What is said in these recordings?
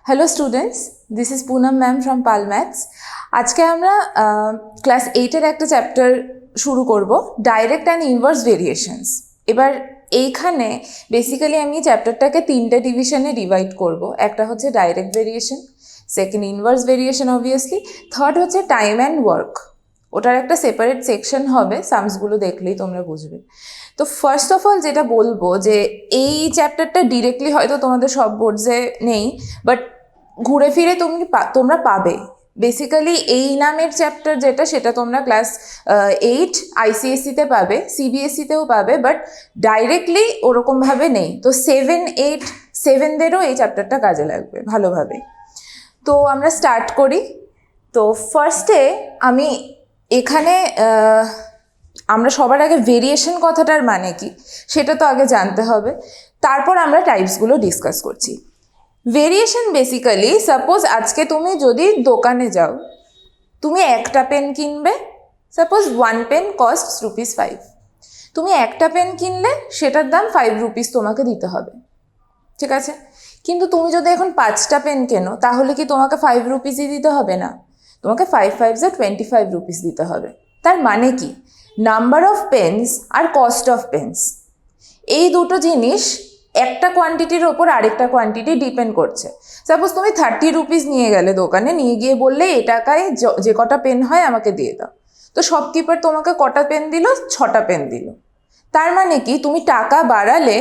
Hello students, this is Poonam ma'am from PAL Maths. আজকে আমরা class 8 একটা chapter শুরু করব, ডাইরেক্ট অ্যান্ড ইনভার্স ভেরিয়েশনস। এবার এইখানে বেসিক্যালি আমি চ্যাপ্টারটাকে তিনটে ডিভিশনে ডিভাইড করব। একটা হচ্ছে direct variation, second inverse variation obviously, third হচ্ছে টাইম অ্যান্ড ওয়ার্ক। ওটার একটা সেপারেট সেকশন হবে, সামসগুলো দেখলেই তোমরা বুঝবে। তো ফার্স্ট অফ অল যেটা বলবো যে এই চ্যাপ্টারটা ডিরেক্টলি হয়তো তোমাদের সব বোর্ডসে নেই, বাট ঘুরে ফিরে তোমরা পাবে। বেসিক্যালি এই নামের চ্যাপ্টার যেটা, সেটা তোমরা ক্লাস 8 আইসিএসসিতে পাবে, সিবিএসসিতেও পাবে, বাট ডাইরেক্টলি ওরকমভাবে নেই। তো 7, 8, 7দেরও এই চ্যাপ্টারটা কাজে লাগবে ভালোভাবে। তো আমরা স্টার্ট করি। তো ফার্স্টে আমি এখানে আমরা সবার আগে ভেরিয়েশন কথাটার মানে কি সেটা তো আগে জানতে হবে, তারপর আমরা টাইপসগুলো ডিসকাস করছি। ভেরিয়েশন বেসিক্যালি, সাপোজ আজকে তুমি যদি দোকানে যাও, তুমি একটা পেন কিনবে, সাপোজ 1 পেন কস্ট ₹5। তুমি একটা পেন কিনলে সেটার দাম 5 রুপিস তোমাকে দিতে হবে, ঠিক আছে? কিন্তু তুমি যদি এখন 5টা পেন কেনো, তাহলে কি তোমাকে 5 রুপিসই দিতে হবে? না, তোমাকে 5 5 25 রুপিস দিতে হবে। তার মানে কি, নাম্বার অফ পেন্স আর কস্ট অফ পেন্স, এই দুটো জিনিস একটা কোয়ান্টিটির ওপর আরেকটা কোয়ান্টিটি ডিপেন্ড করছে। সাপোজ তুমি 30 রুপিস নিয়ে গেলে দোকানে, নিয়ে গিয়ে বললে এ টাকায় যে কটা পেন হয় আমাকে দিয়ে দাও, তো শপকিপার তোমাকে কটা পেন দিল? 6টা পেন দিল। তার মানে কি, তুমি টাকা বাড়ালে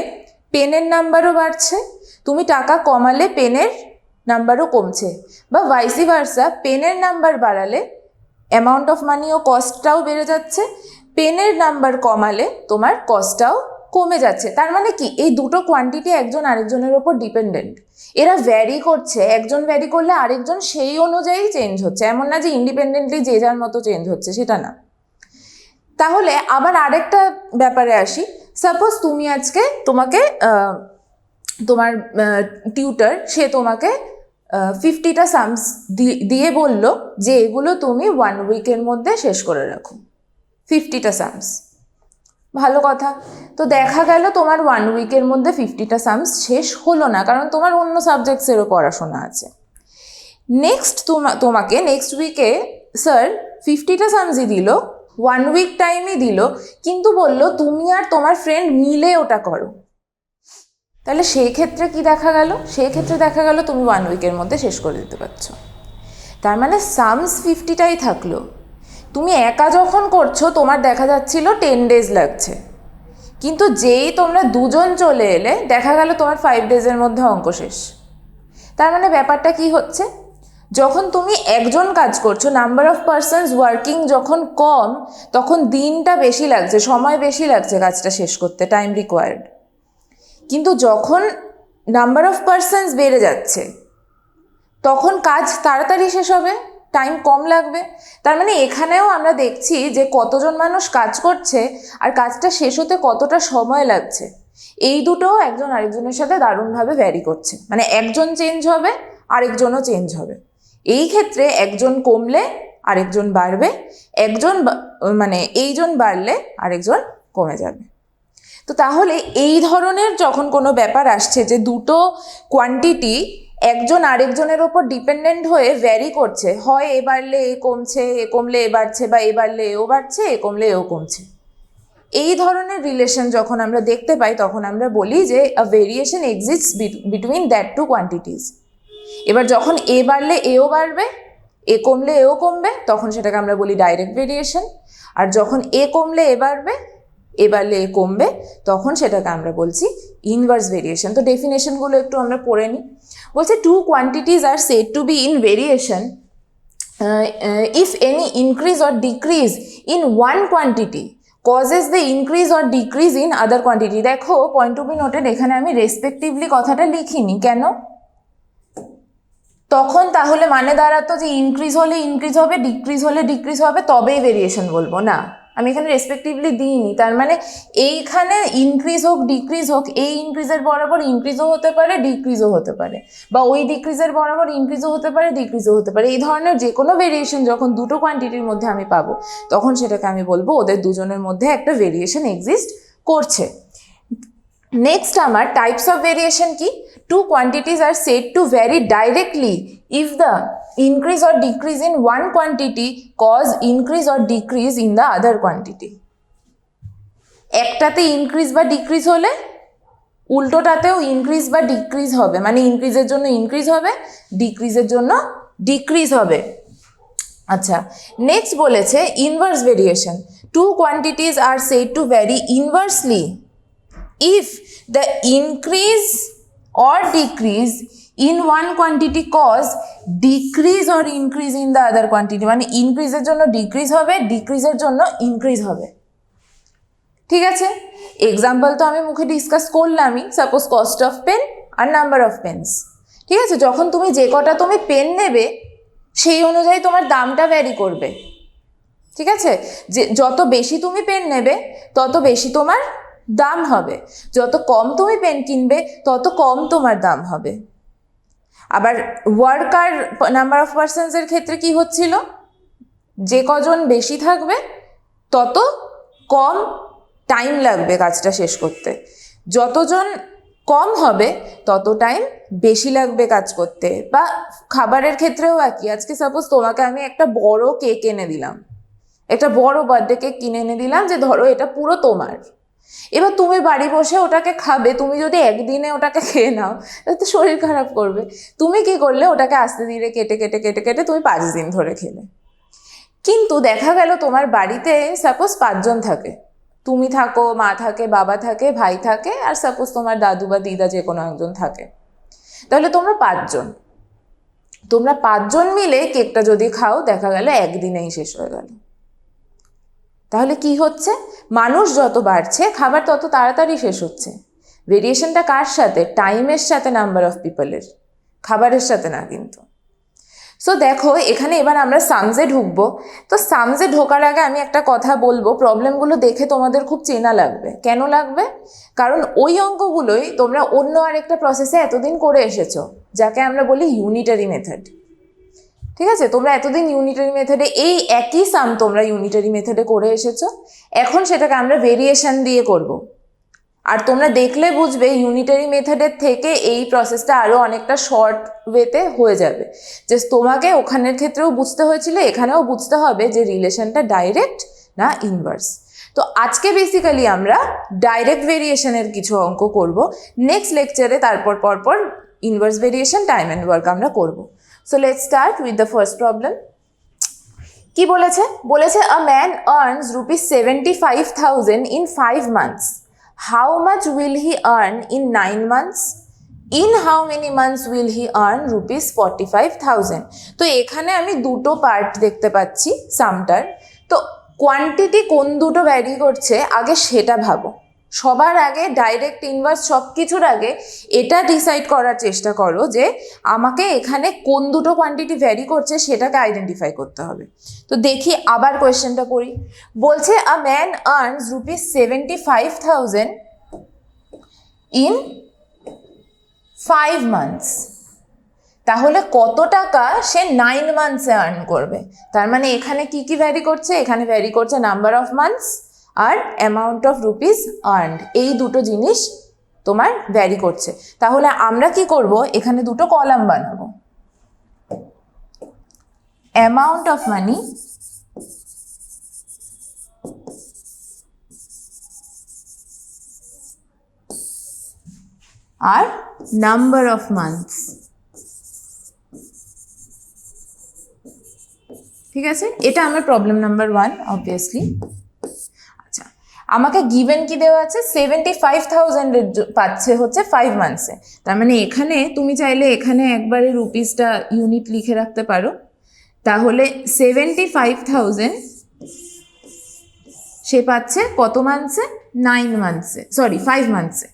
পেনের নাম্বারও বাড়ছে, তুমি টাকা কমালে পেনের নাম্বারও কমছে, বা ভাইসি ভার্সা, পেনের নাম্বার বাড়ালে অ্যামাউন্ট অফ মানি ও কস্টটাও বেড়ে যাচ্ছে, পেনের নাম্বার কমালে তোমার কস্টটাও কমে যাচ্ছে। তার মানে কি, এই দুটো কোয়ান্টিটি একজন আরেকজনের ওপর ডিপেন্ডেন্ট, এরা ভ্যারি করছে। একজন ভ্যারি করলে আরেকজন সেই অনুযায়ী চেঞ্জ হচ্ছে, এমন না যে ইন্ডিপেন্ডেন্টলি যে যার মতো চেঞ্জ হচ্ছে, সেটা না। তাহলে আবার আরেকটা ব্যাপারে আসি। সাপোজ তুমি আজকে তোমার টিউটার, সে তোমাকে 50টা সামস দিয়ে বলল যে এগুলো তুমি 1 উইকের মধ্যে শেষ করে রাখো, 50টা সামস। ভালো কথা। তো দেখা গেল তোমার 1 উইকের মধ্যে 50টা সামস শেষ হলো না, কারণ তোমার অন্য সাবজেক্টসেরও পড়াশোনা আছে। তোমাকে নেক্সট উইকে স্যার 50টা সামসই দিল, 1 উইক টাইমই দিল, কিন্তু বললো তুমি আর তোমার ফ্রেন্ড মিলে ওটা করো। তাহলে সেই ক্ষেত্রে কি দেখা গেল? সেই ক্ষেত্রে দেখা গেল তুমি 1 উইকের মধ্যে শেষ করে দিতে পারছো। তার মানে সামস 50টাই থাকলো। তুমি একা যখন করছো, তোমার দেখা যাচ্ছিল 10 ডেজ লাগছে, কিন্তু যেই তোমরা দুজন চলে এলে, দেখা গেল তোমার 5 ডেজের মধ্যে অঙ্ক শেষ। তার মানে ব্যাপারটা কি হচ্ছে, যখন তুমি একজন কাজ করছো, নাম্বার অফ পারসনস ওয়ার্কিং যখন কম, তখন দিনটা বেশি লাগছে, সময় বেশি লাগছে কাজটা শেষ করতে, টাইম রিকোয়ার্ড। কিন্তু যখন নাম্বার অফ পারসনস বেড়ে যাচ্ছে, তখন কাজ তাড়াতাড়ি শেষ হবে, টাইম কম লাগবে। তার মানে এখানেও আমরা দেখছি যে কতজন মানুষ কাজ করছে আর কাজটা শেষ হতে কতটা সময় লাগছে, এই দুটোও একজন আরেকজনের সাথে দারুণভাবে ভ্যারি করছে। মানে একজন চেঞ্জ হবে, আরেকজনও চেঞ্জ হবে। এই ক্ষেত্রে একজন কমলে আরেকজন বাড়বে, এইজন বাড়লে আরেকজন কমে যাবে। তো তাহলে এই ধরনের যখন কোনো ব্যাপার আসছে যে দুটো কোয়ান্টিটি একজন আরেকজনের ওপর ডিপেন্ডেন্ট হয়ে ভ্যারি করছে, হয় এ বাড়লে এ কমছে, এ কমলে এ বাড়ছে, বা এ বাড়লে এও বাড়ছে, এ কমলে এও কমছে, এই ধরনের রিলেশন যখন আমরা দেখতে পাই, তখন আমরা বলি যে a variation exists between that two quantities. এবার যখন এ বাড়লে এও বাড়বে, এ কমলে এও কমবে, তখন সেটাকে আমরা বলি ডাইরেক্ট ভেরিয়েশন। আর যখন এ কমলে এ বাড়বে, এ বাড়লে এ কমবে, তখন সেটাকে আমরা বলছি ইনভার্স ভেরিয়েশন। তো ডেফিনেশনগুলো একটু আমরা পড়ে নিই। বলছে, two quantities are said to be in variation if any increase or decrease in one quantity causes the increase or decrease in other quantity। দেখো, পয়েন্ট টু বি নোটেড, এখানে আমি রেসপেক্টিভলি কথাটা লিখিনি কেন? তখন তাহলে মানে দাঁড়াতো যে ইনক্রিজ হলে ইনক্রিজ হবে, ডিক্রিজ হলে ডিক্রিজ হবে, তবেই ভেরিয়েশন বলবো। না, আমি এখানে রেসপেক্টিভলি দিইনি। তার মানে এইখানে ইনক্রিজ হোক ডিক্রিজ হোক, এই ইনক্রিজের বরাবর ইনক্রিজও হতে পারে, ডিক্রিজও হতে পারে, বা ওই ডিক্রিজের বরাবর ইনক্রিজও হতে পারে, ডিক্রিজও হতে পারে। এই ধরনের যে কোনো ভেরিয়েশন যখন দুটো কোয়ান্টিটির মধ্যে আমি পাবো, তখন সেটাকে আমি বলবো ওদের দুজনের মধ্যে একটা ভেরিয়েশন এক্সিস্ট করছে। নেক্সট আমার টাইপস অফ ভেরিয়েশন কি? Two quantities are said to vary directly if the increase or decrease in one quantity cause increase or decrease in the other quantity. একটাতে ইনক্রিজ বা ডিক্রিজ হলে উল্টোটাতেও increase বা decrease হবে, মানে ইনক্রিজের জন্য increase হবে, ডিক্রিজের জন্য ডিক্রিজ হবে। আচ্ছা, নেক্সট বলেছে inverse variation. Two quantities are said to vary inversely if the increase or decrease in one quantity cause decrease or increase in the other quantity, মানে ইনক্রিজের জন্য ডিক্রিজ হবে, ডিক্রিজের জন্য ইনক্রিজ হবে। ঠিক আছে, এক্সাম্পল তো আমি মুখে ডিসকাস করলামই। সাপোজ কস্ট অফ পেন আর নাম্বার অফ পেনস। ঠিক আছে, যখন তুমি যে কটা তুমি পেন নেবে সেই অনুযায়ী তোমার দামটা ভ্যারি করবে। ঠিক আছে, যে যত বেশি তুমি পেন নেবে তত বেশি তোমার দাম হবে, যত কম তুমি পেন কিনবে তত কম তোমার দাম হবে। আবার ওয়ার্কার নাম্বার অফ পার্সনসের ক্ষেত্রে কি হচ্ছিল, যে কজন বেশি থাকবে তত কম টাইম লাগবে কাজটা শেষ করতে, যতজন কম হবে তত টাইম বেশি লাগবে কাজ করতে। বা খাবারের ক্ষেত্রেও একই। আজকে সাপোজ তোমাকে আমি একটা বড় কেক এনে দিলাম, একটা বড় বার্থডে কেক কিনে এনে দিলাম, যে ধরো এটা পুরো তোমার। এবার তুমি বাড়ি বসে ওটাকে খাবে, তুমি যদি একদিনে ওটাকে খেয়ে নাও তাহলে তো শরীর খারাপ করবে। তুমি কি করলে, ওটাকে আস্তে ধীরে কেটে কেটে কেটে কেটে তুমি 5 দিন ধরে খেলে। কিন্তু দেখা গেল তোমার বাড়িতে সাপোজ 5 জন থাকে, তুমি থাকো, মা থাকে, বাবা থাকে, ভাই থাকে, আর সাপোজ তোমার দাদু বা দিদা যে কোনো একজন থাকে। তাহলে তোমরা 5 জন, তোমরা 5 জন মিলে কেকটা যদি খাও দেখা গেল একদিনেই শেষ হয়ে গেল। তাহলে কি হচ্ছে, মানুষ যত বাড়ছে খাবার তত তাড়াতাড়ি শেষ হচ্ছে। ভেরিয়েশনটা কার সাথে, টাইমের সাথে, নাম্বার অফ পিপলের, খাবারের সাথে না কিন্তু। সো দেখো এখানে এবার আমরা সামসে ঢুকবো। তো সামসে ঢোকার আগে আমি একটা কথা বলবো, প্রবলেমগুলো দেখে তোমাদের খুব চেনা লাগবে। কেন লাগবে, কারণ ওই অঙ্কগুলোই তোমরা অন্য আরেকটা প্রসেসে এতদিন করে এসেছো, যাকে আমরা বলি ইউনিটারি মেথড। ঠিক আছে, তোমরা এতদিন ইউনিটারি মেথডে এই একই সাম তোমরা ইউনিটারি মেথডে করে এসেছো, এখন সেটাকে আমরা ভেরিয়েশন দিয়ে করব। আর তোমরা দেখলে বুঝবে ইউনিটারি মেথডের থেকে এই প্রসেসটা আরও অনেকটা শর্ট ওয়েতে হয়ে যাবে। যে তোমাকে ওখানের ক্ষেত্রেও বুঝতে হয়েছিল, এখানেও বুঝতে হবে যে রিলেশনটা ডাইরেক্ট না ইনভার্স। তো আজকে বেসিক্যালি আমরা ডাইরেক্ট ভেরিয়েশনের কিছু অঙ্ক করব, নেক্সট লেকচারে তারপর পরপর inverse variation, time and work আমরা করব। So let's start with the first problem. কি বলেছে, বলেছে a man earns ₹75,000 in 5 months. How much will he earn in 9 months? In how many months will he earn ₹45,000? তো এখানে আমি দুটো part দেখতে পাচ্ছি সামটার। তো কোয়ান্টিটি কোন দুটো ভ্যারি করছে আগে সেটা ভাবো। সবার আগে ডাইরেক্ট ইনভার্স সব কিছুর আগে এটা ডিসাইড করার চেষ্টা করো যে আমাকে এখানে কোন দুটো কোয়ান্টিটি ভ্যারি করছে সেটাকে আইডেন্টিফাই করতে হবে। তো দেখি আবার কোয়েশ্চেনটা পড়ি। বলছে a man earns ₹75,000 in 5 months। তাহলে কত টাকা সে 9 মান্থসে আর্ন করবে? তার মানে এখানে কি কি ভ্যারি করছে, এখানে ভ্যারি করছে নাম্বার অফ মান্থস আর অ্যামাউন্ট অফ রুপিস আর্নড, এই দুটো জিনিস তোমার ভ্যারি করছে। তাহলে আমরা কি করব, এখানে দুটো কলাম বানাবো, অ্যামাউন্ট অফ মানি আর নাম্বার অফ মান্থস। ঠিক আছে, এটা আমার প্রবলেম নাম্বার 1 অবভিয়াসলি। আচ্ছা, আমাকে গিভেন কি দেওয়া আছে, 75,000 পাচ্ছে হচ্ছে 5 মান্থসে। তার মানে এখানে তুমি চাইলে এখানে একবারে রুপিসটা ইউনিট লিখে রাখতে পারো। তাহলে 75,000 সে পাচ্ছে কত মান্থসে, 9 মান্থসে, সরি 5 মান্থসে।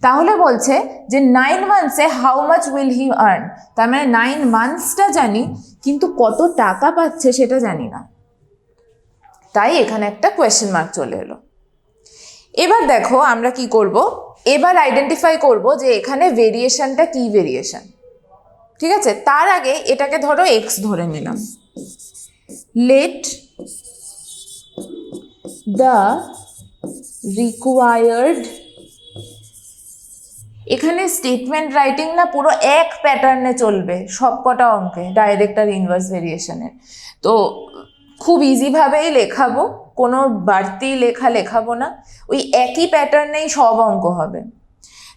তাহলে বলছে যে 9 মান্থসে how much will he earn. তার মানে 9 মান্থসটা জানি কিন্তু কত টাকা পাচ্ছে সেটা জানি না, তাই এখানে একটা কোয়েশ্চেন মার্ক চলে এলো। এবার দেখো আমরা কি করব, এবার আইডেন্টিফাই করব যে এখানে ভেরিয়েশনটা কি ভেরিয়েশন। ঠিক আছে, তার আগে এটাকে ধরো এক্স ধরে নিলাম। লেট দ্য রিকোয়ার্ড এখানে স্টেটমেন্ট রাইটিং না পুরো এক প্যাটার্নে চলবে সব কটা অঙ্কে, ডাইরেক্ট আর ইনভার্স ভেরিয়েশনের। তো খুব ইজিভাবেই লেখাবো, কোনো বাড়তি লেখাবো না, ওই একই প্যাটার্নেই সব অঙ্ক হবে।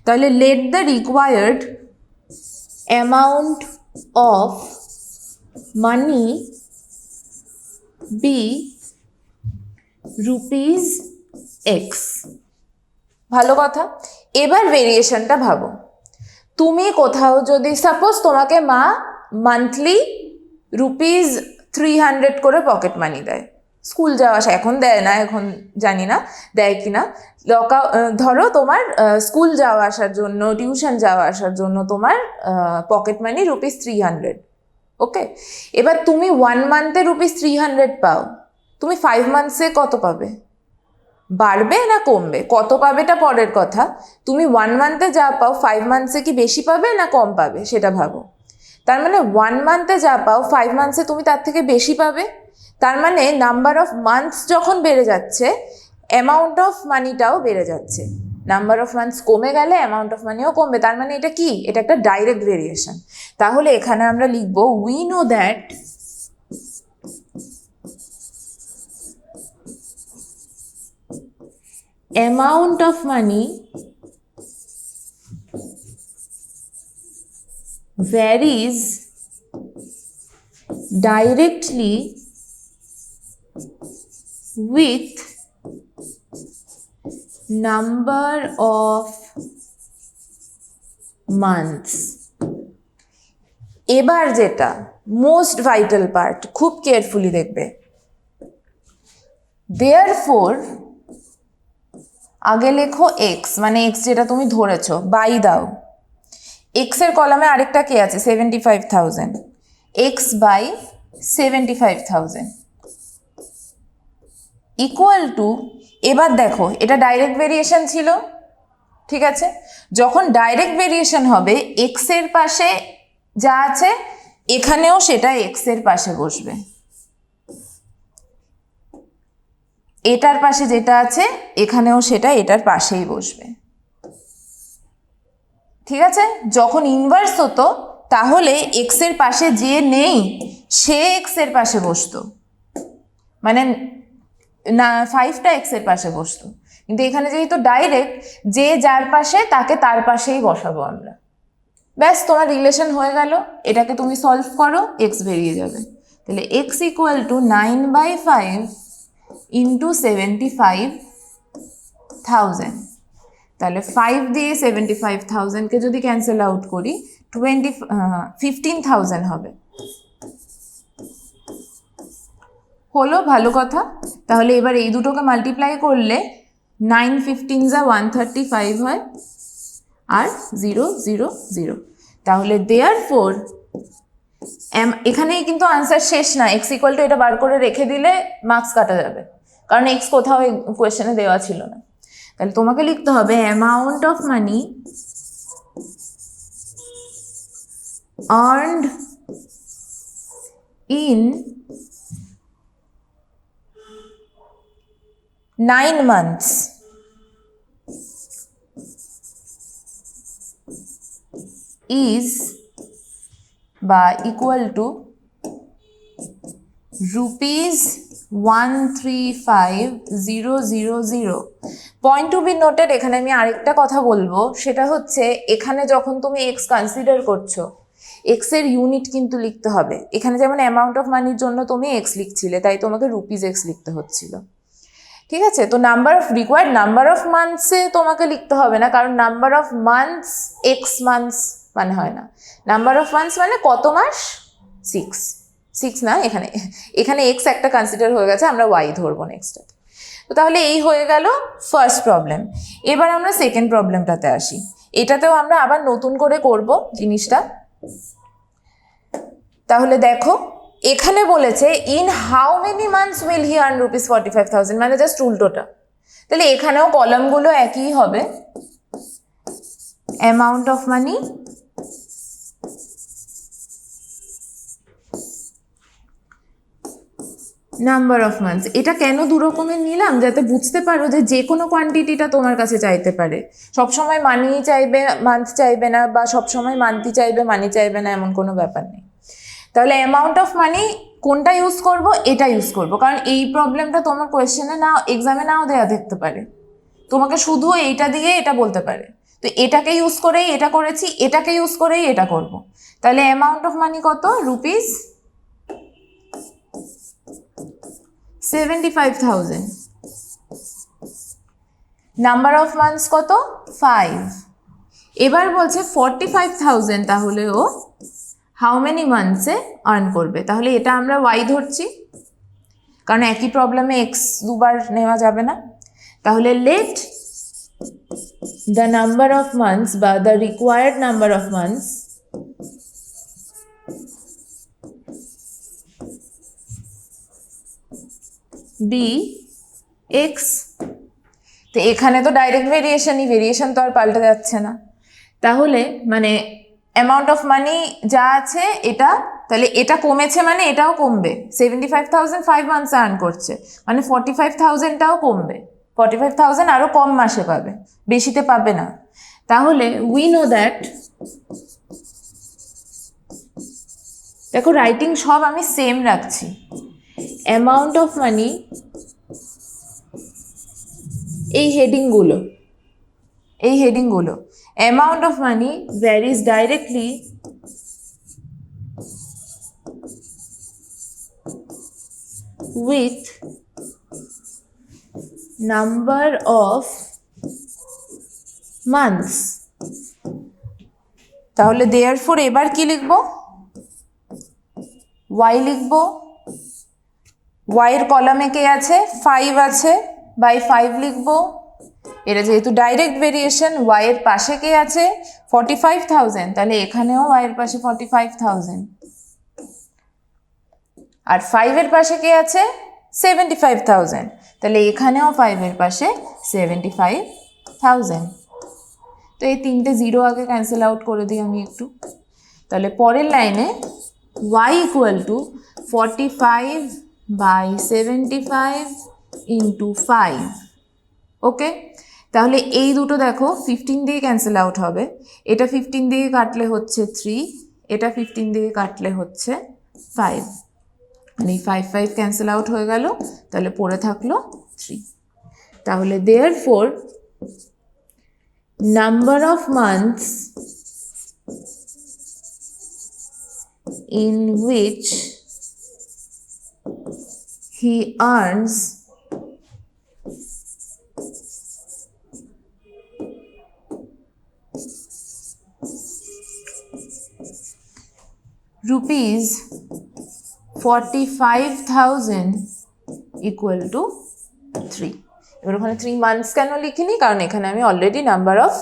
তাহলে let the required amount of money be rupees x. ভালো কথা। এবার ভেরিয়েশনটা ভাবো, তুমি কোথাও যদি সাপোজ তোমাকে মা মান্থলি রুপিস 300 করে পকেট মানি দেয়, স্কুল যাওয়া আসা, এখন দেয় না, এখন জানি না দেয় কি না, ধরো তোমার স্কুল যাওয়া আসার জন্য, টিউশন যাওয়া আসার জন্য তোমার পকেট মানি রুপিস 300, ওকে। এবার তুমি 1 মান্থে রুপিস 300 পাও, তুমি 5 মান্থসে কত পাবে? বাড়বে না কমবে? কত পাবেটা পরের কথা, তুমি 1 মান্থে যা পাও 5 মান্থসে কি বেশি পাবে না কম পাবে সেটা ভাবো। তার মানে 1 মান্থে যা পাও 5 মান্থসে তুমি তার থেকে বেশি পাবে। তার মানে নাম্বার অফ মান্থস যখন বেড়ে যাচ্ছে, অ্যামাউন্ট অফ মানিটাও বেড়ে যাচ্ছে। নাম্বার অফ মান্থস কমে গেলে অ্যামাউন্ট অফ মানিও কমবে। তার মানে এটা কি? এটা একটা ডাইরেক্ট ভেরিয়েশন। তাহলে এখানে আমরা লিখবো we know that amount of money varies directly with number of months। এবার যেটা মোস্ট ভাইটাল পার্ট, খুব কেয়ারফুলি দেখবে। therefore আগে লেখো এক্স, মানে এক্স যেটা তুমি ধরেছো, বাই দাও। এক্সের কলামে আরেকটা কে আছে? 75,000। এক্স বাই 75,000 ইকুয়াল টু, এবার দেখো এটা ডাইরেক্ট ভেরিয়েশন ছিল, ঠিক আছে। যখন ডাইরেক্ট ভেরিয়েশন হবে, এক্সের পাশে যা আছে এখানেও সেটা এক্সের পাশে বসবে, এটার পাশে যেটা আছে এখানেও সেটা এটার পাশেই বসবে, ঠিক আছে। যখন ইনভার্স হতো তাহলে এক্সের পাশে যে নেই সে এক্সের পাশে বসতো, মানে না 5টা এক্সের পাশে বসতো। কিন্তু এখানে যেহেতু ডাইরেক্ট, যে যার পাশে তাকে তার পাশেই বসাবো আমরা। ব্যাস, তোমার রিলেশন হয়ে গেল। এটাকে তুমি সলভ করো, এক্স বেরিয়ে যাবে। তাহলে এক্স ইকুয়াল টু 9/5 ইন্টু 75,000। তাহলে 5 দিয়ে 75,000কে যদি ক্যান্সেল আউট করি 15,000 হবে। হলো, ভালো কথা। তাহলে এবার এই দুটোকে মাল্টিপ্লাই করলে 9 15 যা 135 হয়, আর 0 0 0। তাহলে দেয়ারফোর এখানেই কিন্তু আনসার শেষ না। এক্স ইকুয়াল টু এটা বার করে রেখে দিলে মার্কস কাটা যাবে, কারণ এক্স কোথাও কোয়েশ্চেনে দেওয়া ছিল না। তাহলে তোমাকে লিখতে হবে amount of money earned in 9 months is বা equal to rupees 135,000। Point to be noted, এখানে আমি আরেকটা কথা বলবো, সেটা হচ্ছে এখানে যখন তুমি এক্স কনসিডার করছো, এক্সের ইউনিট কিন্তু লিখতে হবে। এখানে যেমন অ্যামাউন্ট অফ মানির জন্য তুমি এক্স লিখছিলে, তাই তোমাকে রুপিস এক্স লিখতে হচ্ছিল, ঠিক আছে। তো রিকোয়ার্ড নাম্বার অফ মান্থসে তোমাকে লিখতে হবে না, কারণ number of months x months মানে হয় না। নাম্বার অফ মান্থস মানে কত মাস? 6 না, এখানে এক্স একটা কনসিডার হয়ে গেছে, আমরা ওয়াই ধরবো নেক্সটটাতে। তো তাহলে এই হয়ে গেল ফার্স্ট প্রবলেম। এবার আমরা সেকেন্ড প্রবলেমটাতে আসি। এটাতেও আমরা আবার নতুন করে করব জিনিসটা। তাহলে দেখো এখানে বলেছে in how many months will he earn rupees 45,000, মানে জাস্ট উল্টোটা। তাহলে এখানেও কলামগুলো একই হবে, amount of money number of months. এটা কেন দু রকমের নিলাম, যাতে বুঝতে পারো যে কোনো কোয়ান্টিটিটা তোমার কাছে চাইতে পারে। সবসময় মানি চাইবে মান্থ চাইবে না, বা সবসময় মান্থই চাইবে মানি চাইবে না, এমন কোনো ব্যাপার নেই। তাহলে অ্যামাউন্ট অফ মানি কোনটা ইউজ করব? এটা ইউজ করব, কারণ এই প্রবলেমটা তোমার কোয়েশ্চেনে না, এক্সামে নাও দেওয়া দেখতে পারে, তোমাকে শুধু এইটা দিয়ে এটা বলতে পারে। তো এটাকে ইউজ করেই এটা করেছি, এটাকে ইউজ করেই এটা করব। তাহলে অ্যামাউন্ট অফ মানি কত? রুপিস 75,000। নাম্বার অফ মান্থস কত? 5। এবার বলছে 45,000, তাহলে ও হাউ মেনি মান্থসে আর্ন করবে। তাহলে এটা আমরা ওয়াই ধরছি, কারণ একই প্রবলেমে এক্স দুবার নেওয়া যাবে না। তাহলে let the number of months বা the required number of months be x. তো এখানে তো ডাইরেক্ট ভেরিয়েশন তো আর পাল্টে যাচ্ছে না। তাহলে মানে অ্যামাউন্ট অফ মানি যা আছে এটা, তাহলে এটা কমেছে মানে এটাও কমবে। 75,000 5 মান্থস আর্ন করছে, মানে 45,000টাও কমবে। 45,000 আরও কম মাসে পাবে, বেশিতে পাবে না। তাহলে উই নো দ্যাট, দেখো রাইটিং সব আমি সেম রাখছি। অ্যামাউন্ট অফ মানি, এই হেডিংগুলো amount of money varies directly with number of months। তাহলে therefore এবার কি লিখব? y লিখব। y এর কলামে কে আছে? 5 আছে, বাই 5 লিখব। এটা যেহেতু ডাইরেক্ট ভেরিয়েশন, y এর পাশে কে আছে? 45,000, তাহলে এখানেও y এর পাশে 45,000। আর 5 এর পাশে কে আছে? 75,000, তাহলে এখানেও 5 এর পাশে 75,000। তো এই তিনটে জিরো আগে ক্যান্সেল আউট করে দিই আমি একটু। তাহলে পরের লাইনে y equal to 45 by 75 into 5। Okay, তাহলে এই দুটো দেখো 15 দিয়ে ক্যান্সেল আউট হবে। এটা 15 দিয়ে কাটলে হচ্ছে 3, এটা 15 দিয়ে কাটলে হচ্ছে 5, মানে 5 5 ক্যান্সেল আউট হয়ে গেল, তাহলে পড়ে থাকলো 3। তাহলে therefore number of months in which he earns rupees 45,000 equal to 3। এবার ওখানে 3 মান্থস কেন লিখিনি? কারণ এখানে আমি অলরেডি নাম্বার অফ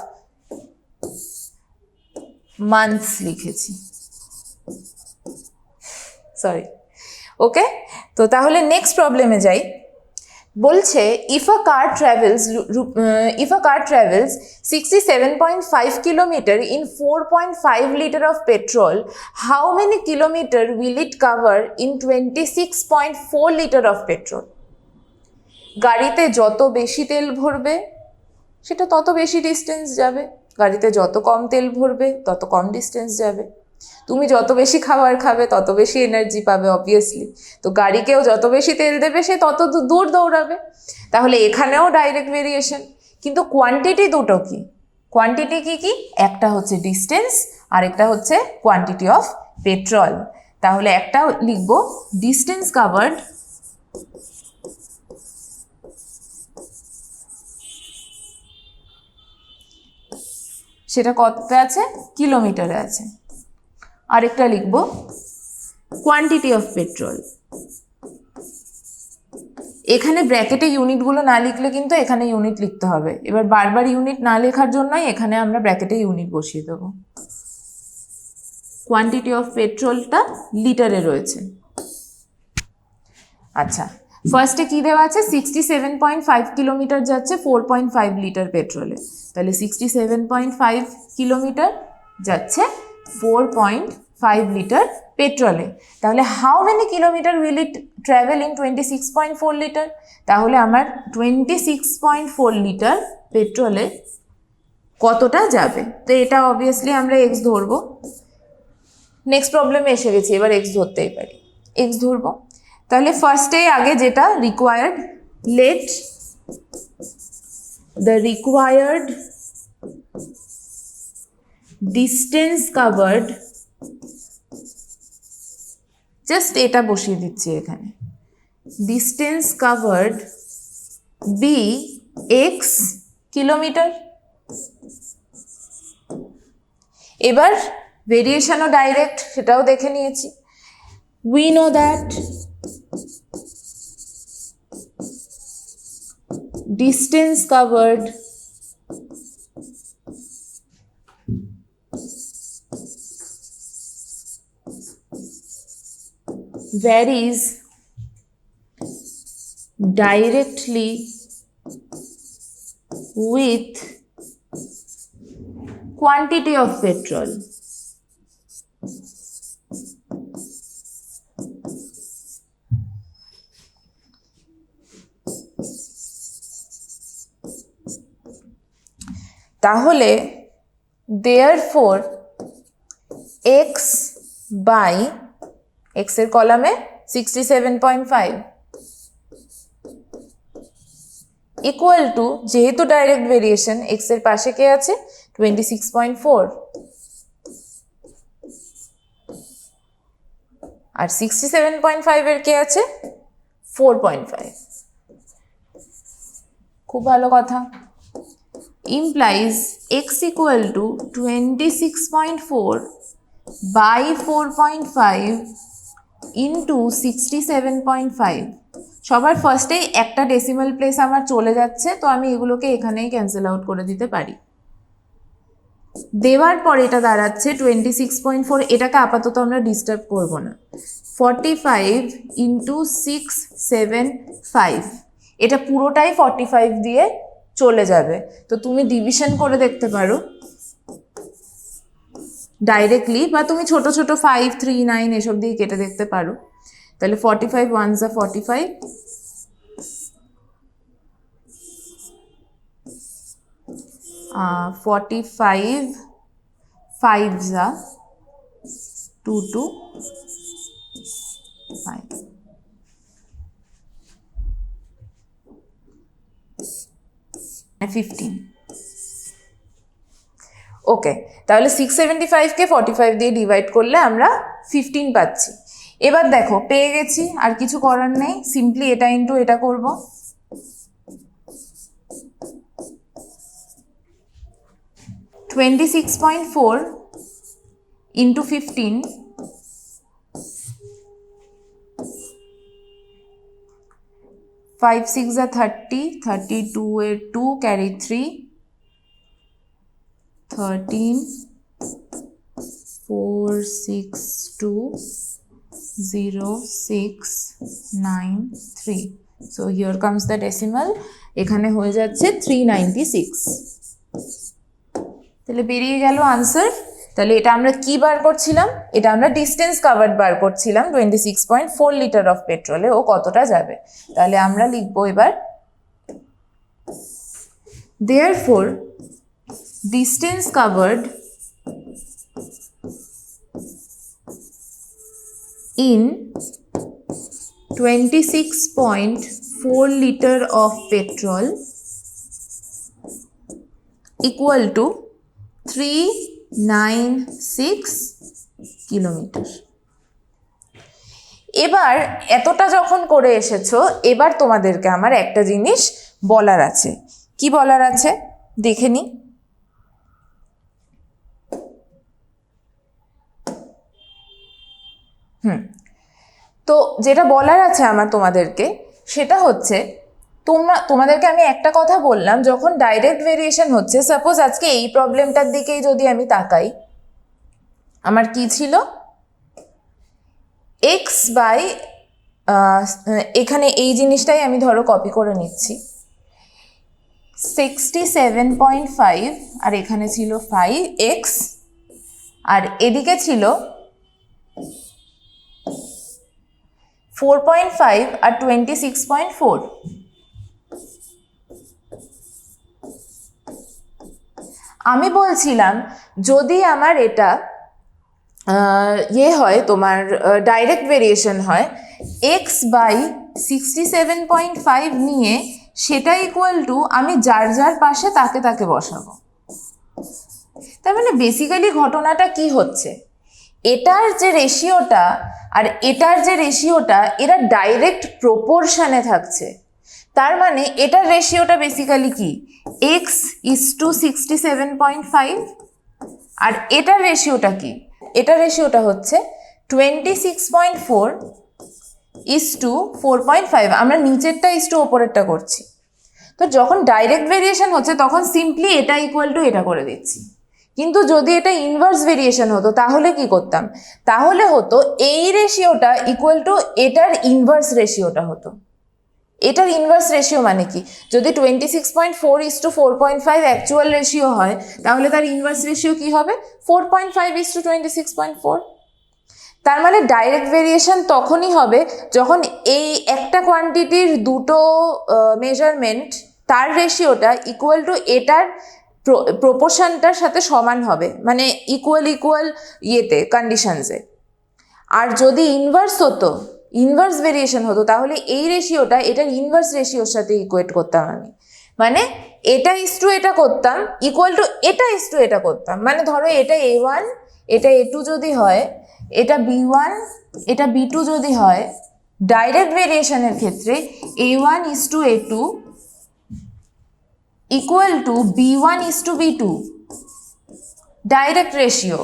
মান্থস লিখেছি, সরি। ওকে, তো তাহলে নেক্সট প্রবলেমে যাই। বলছে if a car travels 67.5 kilometer in 4.5 liter of petrol, how many kilometer will it cover in 26.4 liter of petrol? গাড়িতে যত বেশি তেল ভরবে সেটা তত বেশি ডিস্টেন্স যাবে, গাড়িতে যত কম তেল ভরবে তত কম ডিস্টেন্স যাবে। তুমি যত বেশি খাবার খাবে তত বেশি এনার্জি পাবে অবভিয়াসলি, তো গাড়িকেও যত বেশি তেল দেবে সে তত দূর দৌড়াবে। তাহলে এখানেও ডাইরেক্ট ভেরিয়েশন, কিন্তু কোয়ান্টিটি দুটো কি? কোয়ান্টিটি কি কি? একটা হচ্ছে ডিস্টেন্স, আরেকটা হচ্ছে কোয়ান্টিটি অফ পেট্রোল। তাহলে একটা লিখব ডিস্টেন্স কাভার্ড সেটা কতটা আছে? কিলোমিটারে আছে। আরেকটা লিখব কোয়ান্টিটি অফ পেট্রোল। এখানে ব্র্যাকেটে ইউনিটগুলো না লিখলে কিন্তু এখানে ইউনিট লিখতে হবে। এবার বারবার ইউনিট না লেখার জন্যই এখানে আমরা ব্র্যাকেটে ইউনিট বসিয়ে দেবো। কোয়ান্টিটি অফ পেট্রোলটা লিটারে রয়েছে। আচ্ছা, ফার্স্টে কি দেওয়া আছে? 67.5 কিলোমিটার যাচ্ছে 4.5 লিটার পেট্রোলে, তাহলে 67.5 কিলোমিটার যাচ্ছে 4.5 5 লিটার পেট্রোলে। তাহলে how many kilometre will it travel in 26.4 litre? তাহলে আমার 26.4 লিটার পেট্রোলে কতটা যাবে? তো এটা অবভিয়াসলি আমরা এক্স ধরবো। নেক্সট প্রবলেমে এসে গেছি, এবার এক্স ধরতেই পারি, এক্স ধরবো। তাহলে ফার্স্টে আগে যেটা required, let the required distance covered, just এটা বসিয়ে দিচ্ছি এখানে, distance covered be x kilometre. এবার ভেরিয়েশনও ডাইরেক্ট, সেটাও দেখে নিয়েছি। We know that distance covered varies directly with quantity of petrol. তাহলে therefore x by x এর কলামে 67.5 ইকুয়াল টু, যেহেতু ডাইরেক্ট ভেরিয়েশন, x এর পাশে কে আছে 26.4 আর 67.5 এর কে আছে 4.5। খুব ভালো কথা। implies x equal to 26.4 by 4.5 into 67.5। সবার ফার্স্টেই একটা ডেসিমাল প্লেস আমার চলে যাচ্ছে, তো আমি এগুলোকে এখানেই ক্যান্সেল আউট করে দিতে পারি। দেওয়ার পর এটা দাঁড়াচ্ছে 26.4, এটাকে আপাতত আমরা ডিস্টার্ব করব না। 45 into 675, এটা পুরোটাই 45 দিয়ে চলে যাবে। তো তুমি ডিভিশন করে দেখতে পারো ডাইরেক্টলি, বা তুমি ছোট ছোট 5, 3, 9 এসব দিয়ে কেটে দেখতে পারো। তাহলে 45 ones are 45, 45 5s are 2 to 5, and 15। ওকে, তাহলে 675কে 45 দিয়ে ডিভাইড করলে আমরা 15 পাচ্ছি। এবার দেখো পেয়ে গেছি, আর কিছু করার নেই, সিম্পলি এটা ইন্টু এটা করব। (26.4) into 15, 5 6 are 30, 32 এর 2 carry 3, 13 4 6 2 0 6 9 3। So here comes the decimal, এখানে হয়ে যাচ্ছে 396। তাহলে বেরিয়ে গেল আনসার। তাহলে এটা আমরা কি বার করছিলাম? এটা আমরা ডিস্টেন্স কাভার্ড বার করছিলাম 26.4 লিটার অফ পেট্রোলে ও কতটা যাবে। তাহলে আমরা লিখবো এবার, therefore distance covered in 26.4 liter of petrol equal to 396 kilometre. এবার এতটা যখন করে এসেছো, এবার তোমাদেরকে আমার একটা জিনিস বলার আছে। কি বলার আছে দেখে নি। তো যেটা বলার আছে আমার তোমাদেরকে, সেটা হচ্ছে তোমাদেরকে আমি একটা কথা বললাম, যখন ডাইরেক্ট ভেরিয়েশন হচ্ছে, সাপোজ আজকে এই প্রবলেমটার দিকেই যদি আমি তাকাই, আমার কি ছিল, এক্স বাই, এখানে এই জিনিসটাই আমি ধরো কপি করে নিচ্ছি, 67.5 আর এখানে ছিল 5x, আর এদিকে ছিল 4.5 আর 26.4। আমি বলছিলাম যদি আমার এটা হয় তোমার ডাইরেক্ট ভেরিয়েশন হয় x/67.5 নিয়ে, সেটা ইকুয়াল টু আমি যার যার পাশে তাকে তাকে বসাবো। তার মানে বেসিক্যালি ঘটনাটা কি হচ্ছে, এটার যে রেশিওটা আর এটার যে রেশিওটা এরা ডাইরেক্ট প্রপোর্শনে থাকছে। তার মানে এটার রেশিওটা বেসিক্যালি কি, x/67.5, আর এটার রেশিওটা কি, এটার রেশিওটা হচ্ছে 26.4:4.5। আমরা নিচেরটা ইস্টু ওপরেরটা করছি। তো যখন ডাইরেক্ট ভেরিয়েশন হচ্ছে তখন সিম্পলি এটা ইকুয়াল টু এটা করে দিচ্ছি। কিন্তু যদি এটা ইনভার্স ভেরিয়েশন হতো তাহলে কি করতাম, তাহলে হতো এই রেশিওটা ইকুয়াল টু এটার ইনভার্স রেশিওটা হতো। এটার ইনভার্স রেশিও মানে কি, যদি 26.4:4.5 অ্যাকচুয়াল রেশিও হয় তাহলে তার ইনভার্স রেশিও কি হবে, 4.5:26.4। তার মানে ডাইরেক্ট ভেরিয়েশন তখনই হবে যখন এই একটা কোয়ান্টিটির দুটো মেজারমেন্ট তার রেশিওটা ইকুয়াল টু এটার প্রপোর্শনটার সাথে সমান হবে, মানে ইকুয়াল ইয়েতে কন্ডিশনসে। আর যদি ইনভার্স হতো, ইনভার্স ভেরিয়েশন হতো, তাহলে এই রেশিওটা এটার ইনভার্স রেশিওর সাথে ইকুয়েট করতাম আমি, মানে এটা ইস্টু এটা করতাম ইকুয়াল টু এটা ইস্টু এটা করতাম। মানে ধরো এটা A1 এটা A2 যদি হয়, এটা B1 এটা B2 যদি হয়, ডাইরেক্ট ভেরিয়েশনের ক্ষেত্রে A1:A2 equal to B1:B2 direct ratio.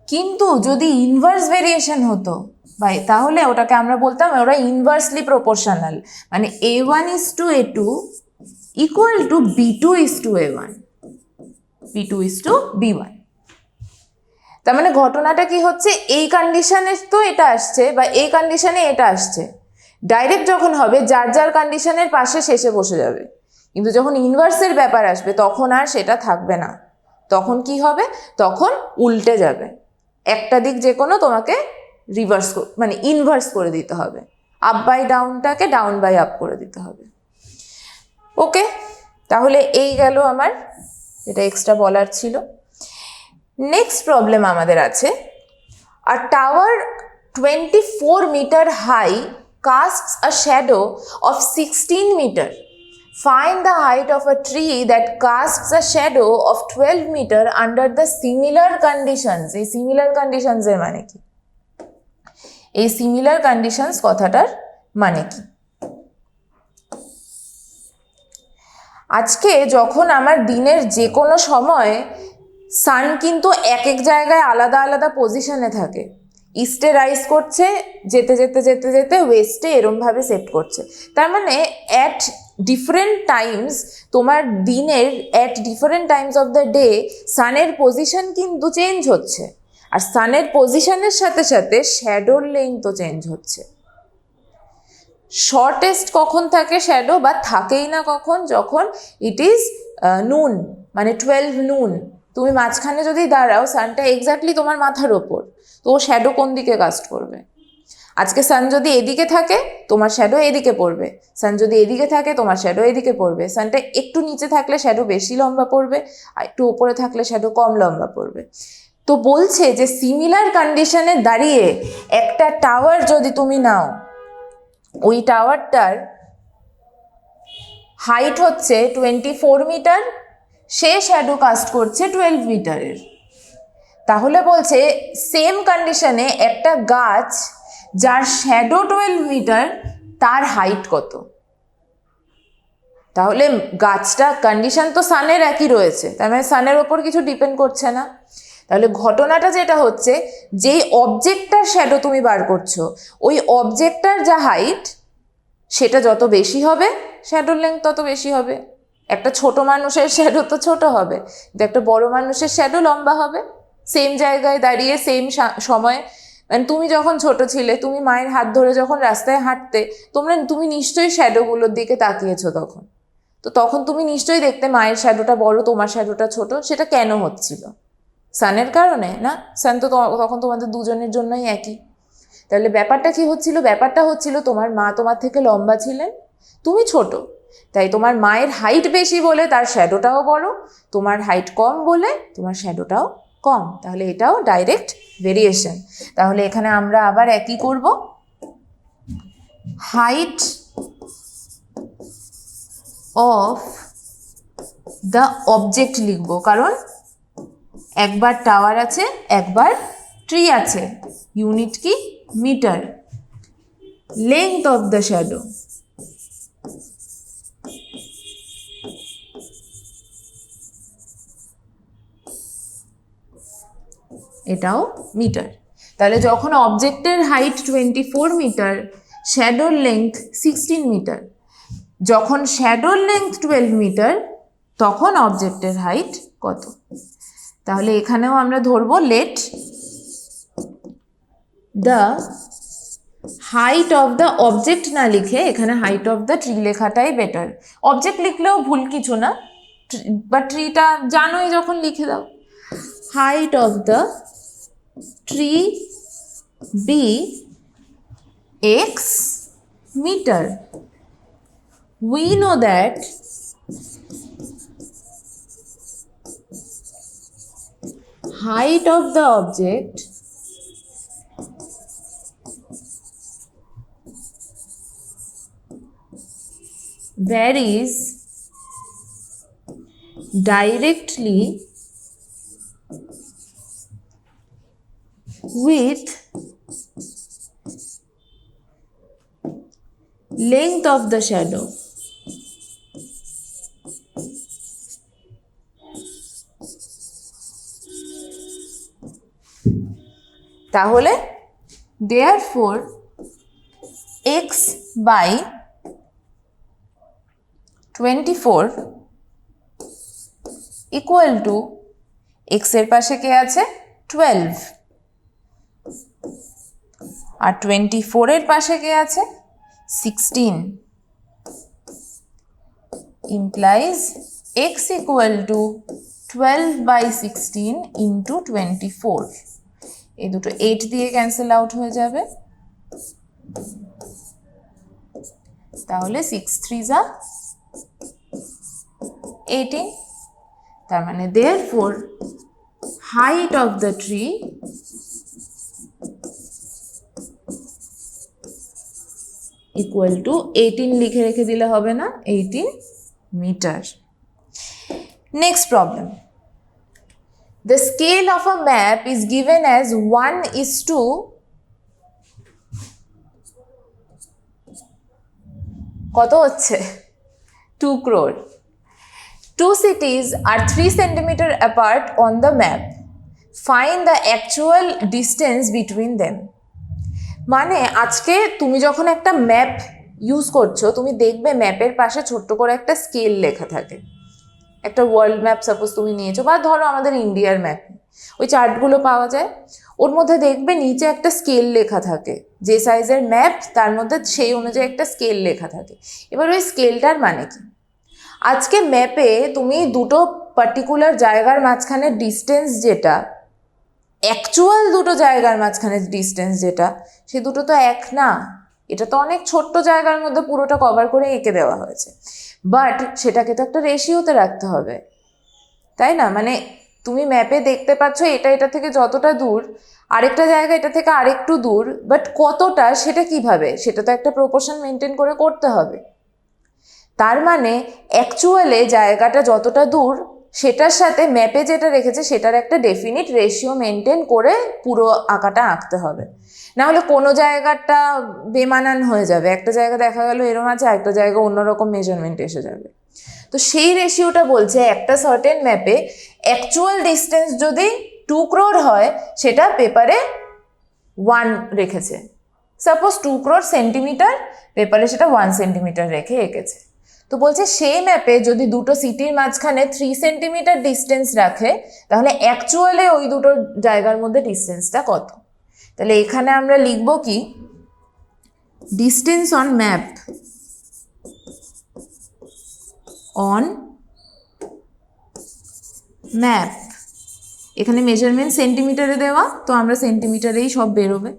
কিন্তু যদি ইনভার্স ভেরিয়েশন হতো ভাই, তাহলে ওটাকে আমরা বলতাম ওরা ইনভার্সলি প্রপোর্শনাল, মানে A1:A2 equal to B2:A1, B2:B1। তার মানে ঘটনাটা কি হচ্ছে, এই কন্ডিশনে তো এটা আসছে বা এই কন্ডিশনে এটা আসছে, ডাইরেক্ট যখন হবে যার যার কন্ডিশনের পাশে শেষে বসে যাবে। কিন্তু যখন ইনভার্সের ব্যাপার আসবে তখন আর সেটা থাকবে না, তখন কি হবে, তখন উল্টে যাবে। একটা দিক যে কোনো তোমাকে রিভার্স মানে ইনভার্স করে দিতে হবে, আপ বাই ডাউনটাকে ডাউন বাই আপ করে দিতে হবে। ওকে, তাহলে এই গেল আমার যেটা এক্সট্রা বলার ছিল। নেক্সট প্রবলেম আমাদের আছে, আ tower 24 meter high casts a shadow of 16 meter. Find the height of a tree that casts a shadow of 12 meter under the similar conditions. এই similar conditions এর মানে কি, এই similar conditions কথাটার মানে কি? আজকে যখন আমার দিনের যে কোনো সময় সান কিন্তু এক এক জায়গায় আলাদা আলাদা পজিশনে থাকে, ইস্টে রাইজ করছে, যেতে যেতে যেতে যেতে ওয়েস্টে এরমভাবে সেট করছে। তার মানে অ্যাট ডিফারেন্ট টাইমস তোমার দিনের at different times of the day সানের পজিশন কিন্তু চেঞ্জ হচ্ছে, আর সানের পজিশনের সাথে সাথে শ্যাডোর লেন্থও চেঞ্জ হচ্ছে। শর্টেস্ট কখন থাকে শ্যাডো, বা থাকেই না কখন, যখন ইট ইজ নুন, মানে 12 নুন। তুমি মাঝখানে যদি দাঁড়াও, সানটা এক্স্যাক্টলি তোমার মাথার ওপর, তো ও শ্যাডো কোন দিকে কাস্ট করবে? আজকে সান যদি এদিকে থাকে তোমার শ্যাডো এদিকে পড়বে, সান যদি এদিকে থাকে তোমার শ্যাডো এদিকে পড়বে। সানটা একটু নিচে থাকলে শ্যাডো বেশি লম্বা পড়বে, আর একটু উপরে থাকলে শ্যাডো কম লম্বা পড়বে। তো বলছে যে সিমিলার কন্ডিশনে দাঁড়িয়ে একটা টাওয়ার যদি তুমি নাও, ওই টাওয়ারটার হাইট হচ্ছে 24 মিটার, সে শ্যাডো কাস্ট করছে 12 মিটারের। তাহলে বলছে সেম কন্ডিশনে একটা গাছ যার শ্যাডো 12 মিটার, তার হাইট কত? তাহলে গাছটা কন্ডিশন তো সানের একই রয়েছে, তার মানে সানের ওপর কিছু ডিপেন্ড করছে না। তাহলে ঘটনাটা যেটা হচ্ছে, যেই অবজেক্টটার শ্যাডো তুমি বার করছো, ওই অবজেক্টটার যা হাইট সেটা যত বেশি হবে শ্যাডোর লেন্থ তত বেশি হবে। একটা ছোট মানুষের শ্যাডো তো ছোট হবে, কিন্তু একটা বড় মানুষের শ্যাডো লম্বা হবে। সেম জায়গায় দাঁড়িয়ে সেম সময়, মানে তুমি যখন ছোট ছিলে, তুমি মায়ের হাত ধরে যখন রাস্তায় হাঁটতে, তুমি নিশ্চয়ই শ্যাডোগুলোর দিকে তাকিয়েছো তখন। তো তখন তুমি নিশ্চয়ই দেখতে মায়ের শ্যাডোটা বড়, তোমার শ্যাডোটা ছোট। সেটা কেন হচ্ছিল? সানের কারণে না? সান তো তখন তোমাদের দুজনের জন্যই একই। তাহলে ব্যাপারটা কি হচ্ছিল? ব্যাপারটা হচ্ছিল তোমার মা তোমার থেকে লম্বা ছিলেন, তুমি ছোট, তাই তোমার মায়ের হাইট বেশি বলে তার শ্যাডোটাও বড়, তোমার হাইট কম বলে তোমার শ্যাডোটাও কম। তাহলে এটাও ডাইরেক্ট ভেরিয়েশন। তাহলে এখানে আমরা আবার একই করব, হাইট অফ দ্য অবজেক্ট লিখব, কারণ একবার টাওয়ার আছে একবার ট্রি আছে, ইউনিট কি? Metre. Length of the shadow, এটাও মিটার। তাহলে যখন অবজেক্টের হাইট 24 মিটার, শ্যাডোর লেংথ 16 মিটার, যখন শ্যাডোর লেংথ 12 মিটার, তখন অবজেক্টের হাইট কত? তাহলে এখানেও আমরা ধরবো let the height of the object না লিখে এখানে হাইট অফ দ্য ট্রি লেখাটাই বেটার। অবজেক্ট লিখলেও ভুল কিছু না, বা ট্রিটা জানোই যখন লিখে দাও। Height of the tree be x meter. We know that height of the object varies directly with length of the shadow. তাহলে therefore x by 24 equal to x এর পাশে কে আছে? 12, আর 24 এর পাশে কে আছে? 16, implies x equal to 12 by 16 into 24. এই দুটো 8 দিয়ে ক্যান্সেল আউট হয়ে যাবে, তাহলে 6 3s are 18। তার মানে therefore height of the tree equal to 18 লিখে রেখে দিলে হবে না, 18 metre. Next problem, the scale of a map is given as 1:, কত হচ্ছে? 2 crore. Two cities are 3 centimeter apart on the map. Find the actual distance between them. মানে আজকে তুমি যখন একটা ম্যাপ ইউজ করছো, তুমি দেখবে ম্যাপের পাশে ছোট্ট করে একটা স্কেল লেখা থাকে। একটা ওয়ার্ল্ড ম্যাপ সাপোজ তুমি নিয়েছো, বা ধরো আমাদের ইন্ডিয়ার ম্যাপ, ওই চার্টগুলো পাওয়া যায়, ওর মধ্যে দেখবে নিচে একটা স্কেল লেখা থাকে, যে সাইজের ম্যাপ তার মধ্যে সেই অনুযায়ী একটা স্কেল লেখা থাকে। এবার ওই স্কেলটার মানে কি? আজকে ম্যাপে তুমি দুটো পার্টিকুলার জায়গার মাঝখানে ডিস্টেন্স যেটা, অ্যাকচুয়াল দুটো জায়গার মাঝখানে ডিস্টেন্স যেটা, সে দুটো তো এক না। এটা তো অনেক ছোট্ট জায়গার মধ্যে পুরোটা কভার করে এঁকে দেওয়া হয়েছে, বাট সেটাকে তো একটা রেশিওতে রাখতে হবে, তাই না? মানে তুমি ম্যাপে দেখতে পাচ্ছ এটা থেকে যতটা দূর, আরেকটা জায়গা এটা থেকে আরেকটু দূর, বাট কতটা সেটা কিভাবে? সেটা তো একটা প্রপোর্শন মেনটেন করে করতে হবে। তার মানে অ্যাকচুয়ালে জায়গাটা যতটা দূর সেটার সাথে ম্যাপে যেটা রেখেছে সেটার একটা ডেফিনিট রেশিও মেনটেন করে পুরো আঁকাটা আঁকতে হবে, না হলে কোনো জায়গাটা বেমানান হয়ে যাবে। একটা জায়গা দেখা গেল এরকম আছে, একটা জায়গা অন্যরকম মেজারমেন্ট এসে যাবে। তো সেই রেশিওটা বলছে একটা সার্টেন ম্যাপে অ্যাকচুয়াল ডিস্টেন্স যদি 2 crore হয়, সেটা পেপারে 1 রেখেছে। সাপোজ 2 crore সেন্টিমিটার, পেপারে সেটা 1 সেন্টিমিটার রেখে এঁকেছে। তো বলছে সেই ম্যাপে যদি দুটো সিটির মাঝখানে 3 সেন্টিমিটার ডিস্টেন্স রাখে, তাহলে অ্যাকচুয়ালি ওই দুটো জায়গার মধ্যে ডিস্টেন্সটা কত? তাহলে এখানে আমরা লিখব কি, ডিস্টেন্স অন ম্যাপ, এখানে মেজারমেন্ট সেন্টিমিটারে দেওয়া, তো আমরা সেন্টিমিটারেই সব বেরোবে।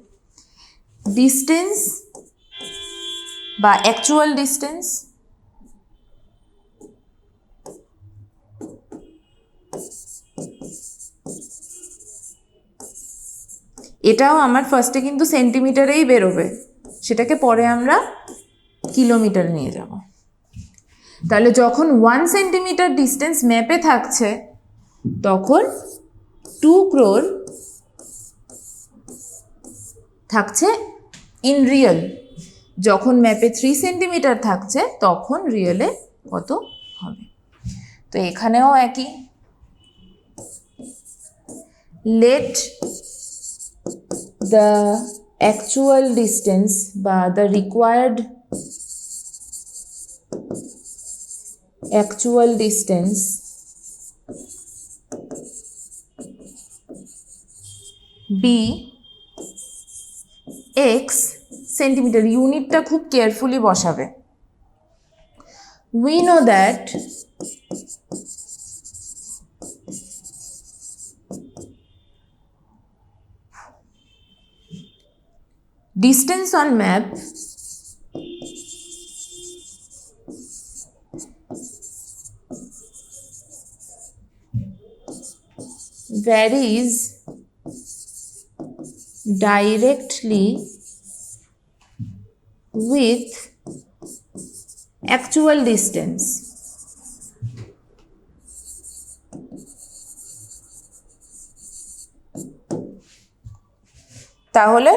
ডিস্টেন্স বা অ্যাকচুয়াল ডিস্টেন্স, এটাও আমার ফার্স্টে কিন্তু সেন্টিমিটারেই বেরোবে, সেটাকে পরে আমরা কিলোমিটার নিয়ে যাব। তাহলে যখন 1 সেন্টিমিটার ডিস্টেন্স ম্যাপে থাকছে তখন 2 crore থাকছে ইন রিয়েল। যখন ম্যাপে 3 সেন্টিমিটার থাকছে তখন রিয়েলে কত হবে। তো এখানেও একই, লেট দ্য অ্যাকচুয়াল ডিস্টেন্স বা the required actual distance be x centimetre. ইউনিটটা খুব কেয়ারফুলি বসাবে। we know that distance on map varies directly with actual distance. তাহলে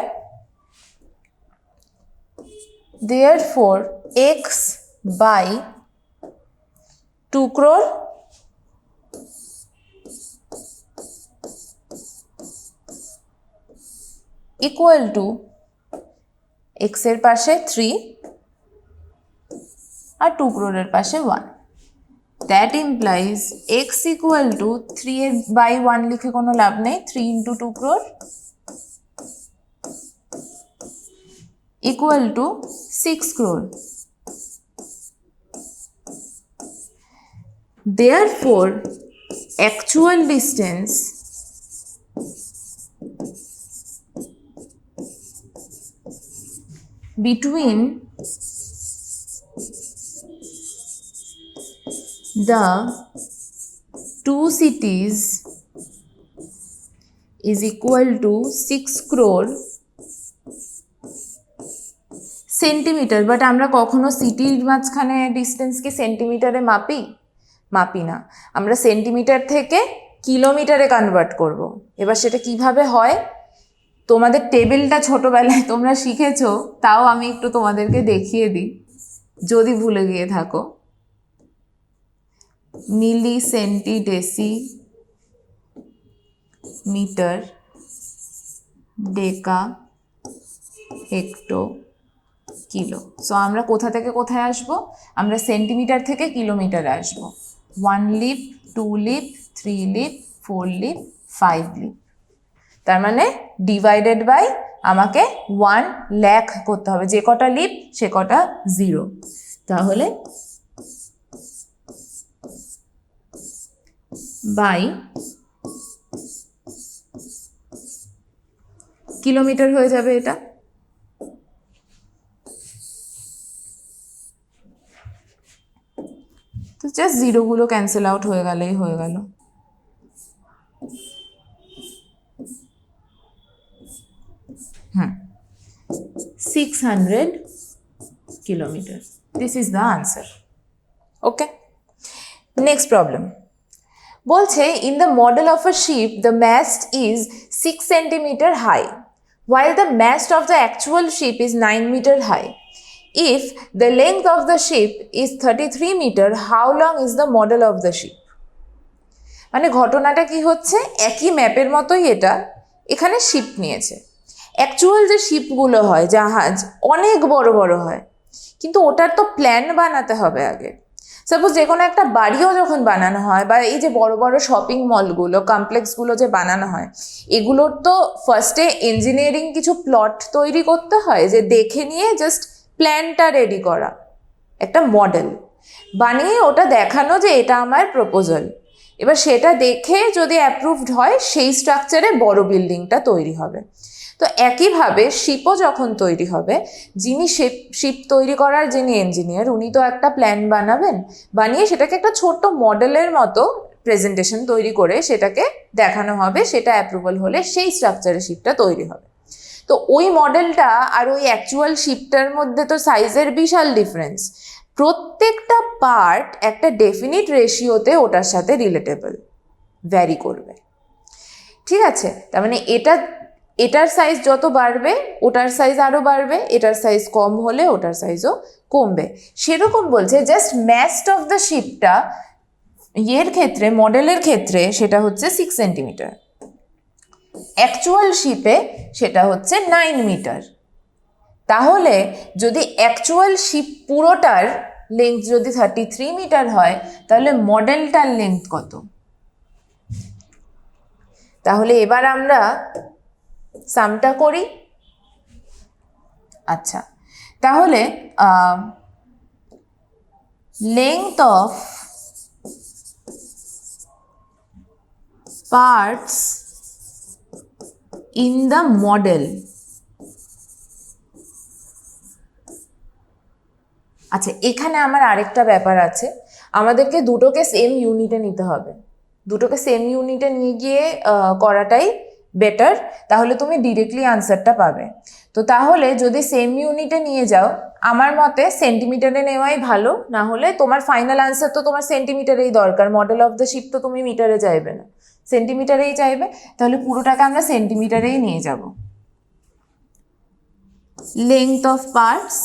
therefore x by 2 crore equal to x এর পাশে 3 আর 2 crore এর পাশে 1। That implies x equal to 3 এর by 1 লিখে কোনো লাভ নেই, 3 into 2 crore equal to 6 crore. Therefore, actual distance between the two cities is equal to 6 crore centimetre. But আমরা কখনো সিটির মাঝখানে ডিস্টেন্সকে সেন্টিমিটারে মাপি না, আমরা সেন্টিমিটার থেকে কিলোমিটারে কনভার্ট করব। এবার সেটা কিভাবে হয়, তোমাদের টেবিলটা ছোটবেলায় তোমরা শিখেছো, তাও আমি একটু তোমাদেরকে দেখিয়ে দিই যদি ভুলে গিয়ে থাকো। মিলি, সেন্টি, ডেসি, মিটার, ডেকা, হেক্টো, কিলো। সো আমরা কোথা থেকে কোথায় আসবো, আমরা সেন্টিমিটার থেকে কিলোমিটারে আসবো। 1 leap, 2 leap, 3 leap, 4 leap, 5 leap. তার মানে ডিভাইডেড বাই আমাকে 1 লাখ করতে হবে, যে কটা লিপ সে কটা 0। তাহলে বাই কিলোমিটার হয়ে যাবে এটা। তো জাস্ট জিরোগুলো ক্যান্সেল আউট হয়ে গেলেই হয়ে গেল। হুম, 600 kilometers. This is the answer. Okay. Next problem. বলছে in the model of a ship the mast is 6 centimeter high while the mast of the actual ship is 9 meter high. If the length of the ship is 33 meter, how long is the model of the ship? মানে ঘটনাটা কি হচ্ছে, একই ম্যাপের মতোই এটা, এখানে sheep নিয়েছে। অ্যাকচুয়াল যে শিপগুলো হয়, জাহাজ অনেক বড় বড় হয়, কিন্তু ওটার তো প্ল্যান বানাতে হবে আগে। সাপোজ যে কোনো একটা বাড়িও যখন বানানো হয়, বা এই যে বড় বড় শপিং মলগুলো, কমপ্লেক্সগুলো যে বানানো হয়, এগুলোর তো ফার্স্টে ইঞ্জিনিয়ারিং কিছু প্লট তৈরি করতে হয়, যে দেখে নিয়ে জাস্ট প্ল্যানটা রেডি করা, একটা মডেল বানিয়ে ওটা দেখানো যে এটা আমার প্রপোজাল। এবার সেটা দেখে যদি অ্যাপ্রুভড হয়, সেই স্ট্রাকচারে বড় বিল্ডিংটা তৈরি হবে। তো একইভাবে শিপও যখন তৈরি হবে, যিনি শিপ তৈরি করার যিনি ইঞ্জিনিয়ার, উনি তো একটা প্ল্যান বানাবেন, বানিয়ে সেটাকে একটা ছোট্ট মডেলের মতো প্রেজেন্টেশন তৈরি করে সেটাকে দেখানো হবে, সেটা অ্যাপ্রুভাল হলে সেই স্ট্রাকচারে শিপটা তৈরি হবে। তো ওই মডেলটা আর ওই অ্যাকচুয়াল শিপটার মধ্যে তো সাইজের বিশাল ডিফারেন্স। প্রত্যেকটা পার্ট একটা ডেফিনিট রেশিওতে ওটার সাথে রিলেটেবল, ভ্যারি করবে। ঠিক আছে, তার মানে এটার সাইজ যত বাড়বে ওটার সাইজ আরও বাড়বে, এটার সাইজ কম হলে ওটার সাইজও কমবে। সেরকম বলছে জাস্ট ম্যাস্ট অফ দ্য শিপটা ইয়ের ক্ষেত্রে, মডেলের ক্ষেত্রে সেটা হচ্ছে 6 সেন্টিমিটার, অ্যাকচুয়াল শিপে সেটা হচ্ছে 9 মিটার। তাহলে যদি অ্যাকচুয়াল শিপ পুরোটার লেন্থ যদি 33 মিটার হয়, তাহলে মডেলটার লেন্থ কত? তাহলে এবার আমরা সামটা করি। আচ্ছা, তাহলে length of parts in the model. আচ্ছা, এখানে আমার আরেকটা ব্যাপার আছে, আমাদেরকে দুটোকে সেম ইউনিটে নিতে হবে। দুটোকে সেম ইউনিটে নিয়ে গিয়ে করাটাই বেটার, তাহলে তুমি ডিরেক্টলি আনসারটা পাবে। তো তাহলে যদি সেম ইউনিটে নিয়ে যাও, আমার মতে সেন্টিমিটারে নেওয়াই ভালো, না হলে তোমার ফাইনাল আনসার তো তোমার সেন্টিমিটারেই দরকার, মডেল অফ দ্য শিপ তো তুমি মিটারে চাইবে না, সেন্টিমিটারেই চাইবে, তাহলে পুরোটাকে আমরা সেন্টিমিটারেই নিয়ে যাব। Length of parts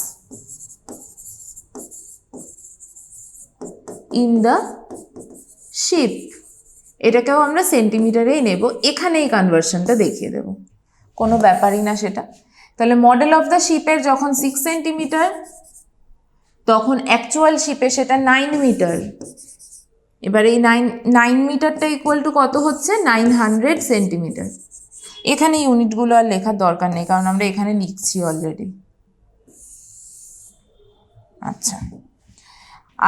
in the ship, এটাকেও আমরা সেন্টিমিটারেই নেব, এখানেই কনভার্সনটা দেখিয়ে দেব, কোনো ব্যাপারই না সেটা। তাহলে মডেল অফ দ্য শিপের যখন 6 সেন্টিমিটার, তখন অ্যাকচুয়াল শিপে সেটা 9 মিটার। এবার এই 9 মিটারটা ইকুয়াল টু কত হচ্ছে? 900 সেন্টিমিটার। এখানে ইউনিটগুলো আর লেখার দরকার নেই, কারণ আমরা এখানে লিখছি অলরেডি। আচ্ছা,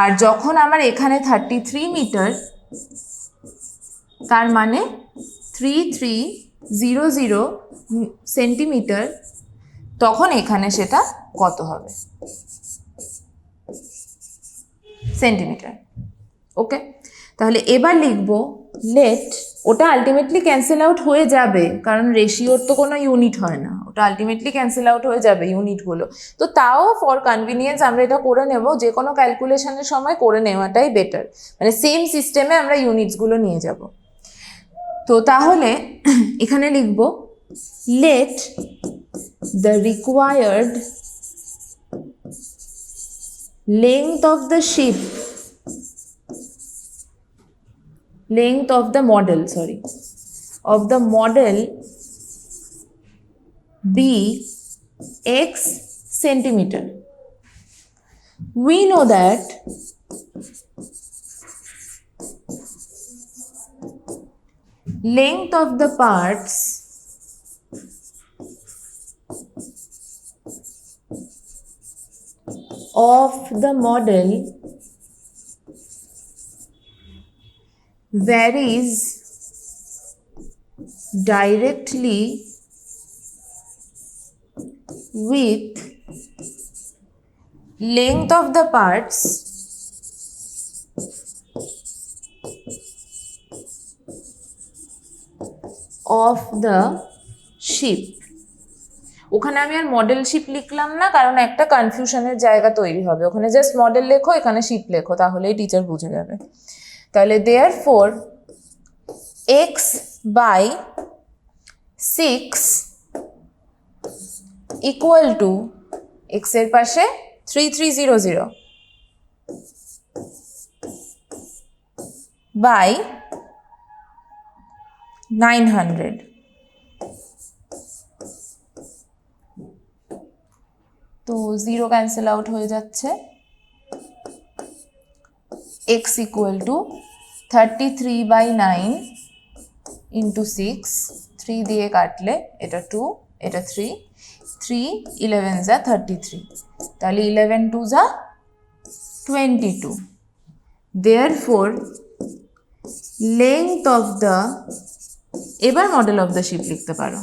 আর যখন আমার এখানে 33 মিটার, তার মানে 3300 সেন্টিমিটার, তখন এখানে সেটা কত হবে? সেন্টিমিটার। ওকে, তাহলে এবার লিখব লেট, ওটা আলটিমেটলি ক্যান্সেল আউট হয়ে যাবে, কারণ রেশিওর তো কোনো ইউনিট হয় না, ওটা আলটিমেটলি ক্যান্সেল আউট হয়ে যাবে ইউনিটগুলো। তো তাও ফর কনভিনিয়েন্স আমরা এটা করে নেব, যে কোনো ক্যালকুলেশনের সময় করে নেওয়াটাই বেটার, মানে সেম সিস্টেমে আমরা ইউনিটসগুলো নিয়ে যাব। তো তাহলে এখানে লিখব let the required length of the ship, length of the model, sorry, of the model be x centimeter. We know that length of the parts of the model varies directly with length of the parts of the ship. ওখানে আমি আর model sheep লিখলাম না, কারণ একটা কনফিউশনের জায়গা তৈরি হবে, ওখানে জাস্ট মডেল লেখো, এখানে শিপ লেখো, তাহলেই টিচার বুঝে যাবে। তাহলে therefore x by 6 equal to x এর পাশে 3300 by 900, তো 0 ক্যান্সেল আউট হয়ে যাচ্ছে, x equal to 33 by 9 into 6, 3 দিয়ে কাটলে এটা 2, এটা 3, 3 11 যা 33, তাহলে 11 2 যা 22। therefore length of the, এবার মডেল অফ দ্য শিপ লিখতে পারো,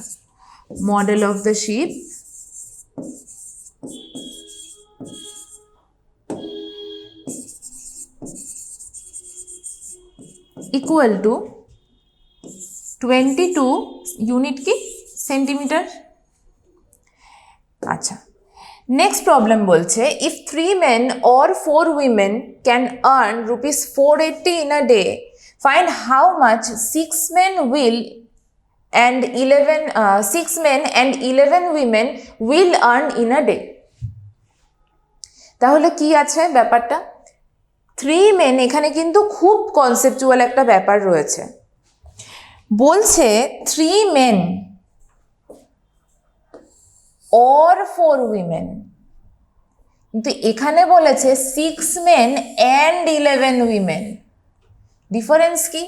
model of the ship equal to 22 unit की सेंटीमीटर। अच्छा, next problem बोलছে if 3 men or 4 women can earn rupees 480 in a day, find how much 6 men and 11 women will earn in a day। তাহলে কি আছে ব্যাপারটা? 3 men, এখানে কিন্তু খুব conceptual একটা ব্যাপার রয়েছে। বলছে 3 men or 4 women, কিন্তু এখানে বলেছে 6 men and 11 women। ডিফারেন্স কি?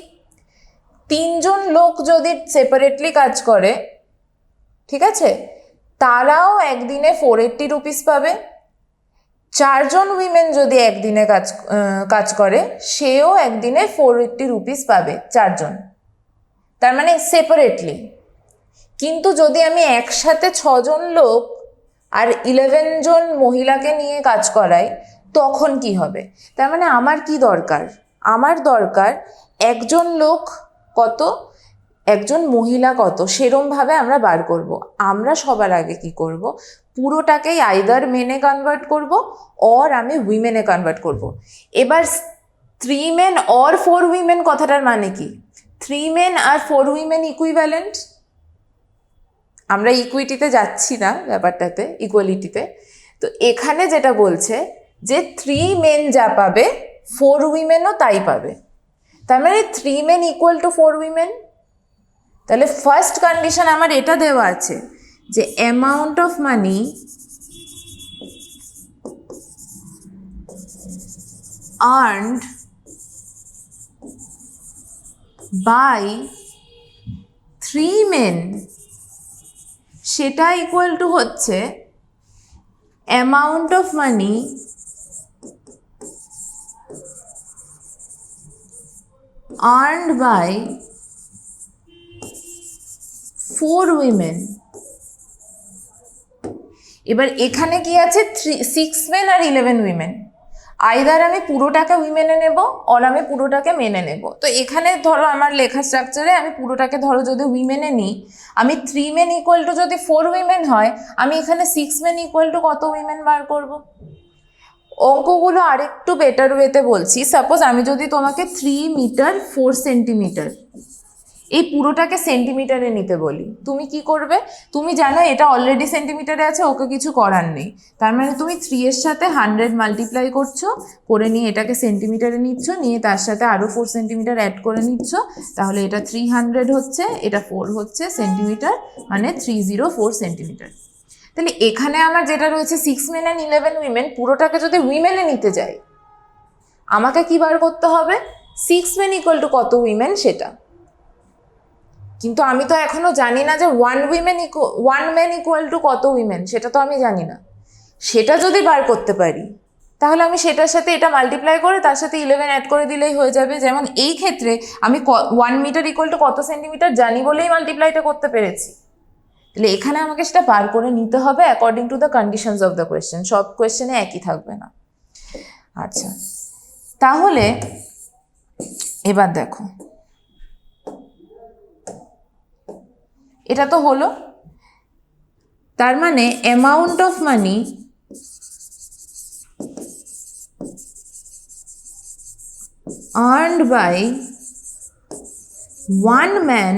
3জন লোক যদি সেপারেটলি কাজ করে, ঠিক আছে, তারাও একদিনে 480 রুপিস পাবে। 4জন উইমেন যদি একদিনে কাজ করে, সেও একদিনে 480 রুপিস পাবে, 4জন, তার মানে সেপারেটলি। কিন্তু যদি আমি একসাথে 6জন লোক আর 11 জন মহিলাকে নিয়ে কাজ করাই, তখন কি হবে? তার মানে আমার কি দরকার? আমার দরকার একজন লোক কত, একজন মহিলা কত, সেরমভাবে আমরা বার করব। আমরা সবার আগে কি করব? পুরোটাকেই আইদার মেনে কনভার্ট করব অর আমি উইমেনে কনভার্ট করব। এবার 3 men or 4 women কথাটার মানে কি? 3 men আর 4 women ইকুইভ্যালেন্ট। আমরা ইকুইটিতে যাচ্ছি না ব্যাপারটাতে, ইকুয়ালিটিতে। তো এখানে যেটা বলছে যে 3 men যা পাবে 4 womenও তাই পাবে। তার মানে 3 men ইকুয়াল টু 4 women। তাহলে ফার্স্ট কন্ডিশন আমার এটা দেওয়া আছে যে amount of money earned by 3 men সেটা ইকুয়াল টু হচ্ছে amount of money earned by 4 women। এবার এখানে কি আছে? 6 men আর 11 women। আইদার আমি পুরোটাকে উইমেনে নেব অর আমি পুরোটাকে মেনে নেব। তো এখানে ধরো আমার লেখা স্ট্রাকচারে আমি পুরোটাকে ধরো যদি উইমেনে নিই, আমি 3 men ইকুয়াল টু যদি 4 women হয়, আমি এখানে 6 men ইকুয়াল টু কত উইমেন বার করব? অঙ্কগুলো আরেকটু বেটার ওয়েতে বলছি। সাপোজ আমি যদি তোমাকে 3 মিটার 4 সেন্টিমিটার এই পুরোটাকে সেন্টিমিটারে নিতে বলি, তুমি কি করবে? তুমি জানো এটা অলরেডি সেন্টিমিটারে আছে, ওকে কিছু করার নেই। তার মানে তুমি 3 এর সাথে 100 মাল্টিপ্লাই করছো, করে নিয়ে এটাকে সেন্টিমিটারে নিচ্ছ, নিয়ে তার সাথে আরও 4 সেন্টিমিটার অ্যাড করে নিচ্ছ। তাহলে এটা 300 হচ্ছে, এটা 4 হচ্ছে সেন্টিমিটার, মানে 304 সেন্টিমিটার। তাহলে এখানে আমার যেটা রয়েছে 6 men and 11 women, পুরোটাকে যদি উইমেনে নিতে যাই, আমাকে কি বার করতে হবে? 6 men ইকুয়াল টু কত উইমেন সেটা। কিন্তু আমি তো এখনো জানি না যে 1 man ইকুয়াল টু কত উইমেন, সেটা তো আমি জানি না। সেটা যদি বার করতে পারি, তাহলে আমি সেটার সাথে এটা মাল্টিপ্লাই করে তার সাথে 11 অ্যাড করে দিলেই হয়ে যাবে। যেমন এই ক্ষেত্রে আমি 1 মিটার ইকুয়াল টু কত সেন্টিমিটার জানি বলেই মাল্টিপ্লাইটা করতে পেরেছি। তাহলে এখানে আমাকে সেটা বার করে নিতে হবে according to the conditions of the question. সব কোয়েশ্চেনে একই থাকবে না। আচ্ছা, তাহলে এবার দেখো, এটা তো হলো। তার মানে amount of money earned by 1 man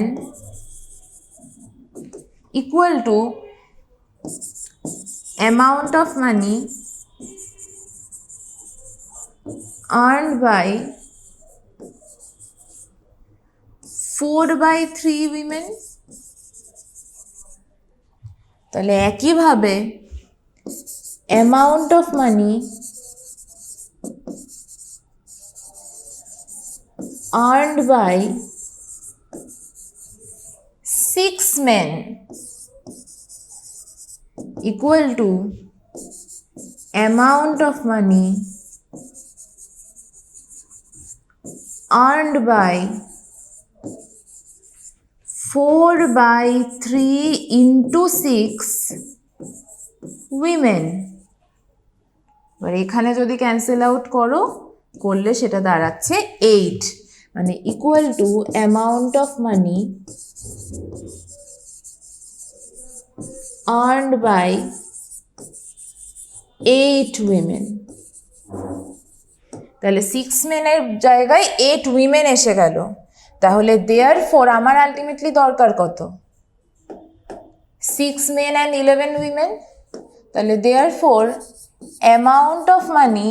equal to amount of money earned by 4/3 women। তাহলে একইভাবে amount of money earned by 6 men equal to amount of money earned by 4/3 into 6 women। এবার এখানে যদি ক্যান্সেল আউট করলে সেটা দাঁড়াচ্ছে 8, মানে equal to amount of money earned by 8 women। তাহলে 6 মেনের জায়গায় 8 উইমেন এসে গেল। তাহলে দেয়ারফর আমার আলটিমেটলি দরকার কত? 6 men and 11 women। তাহলে therefore amount of money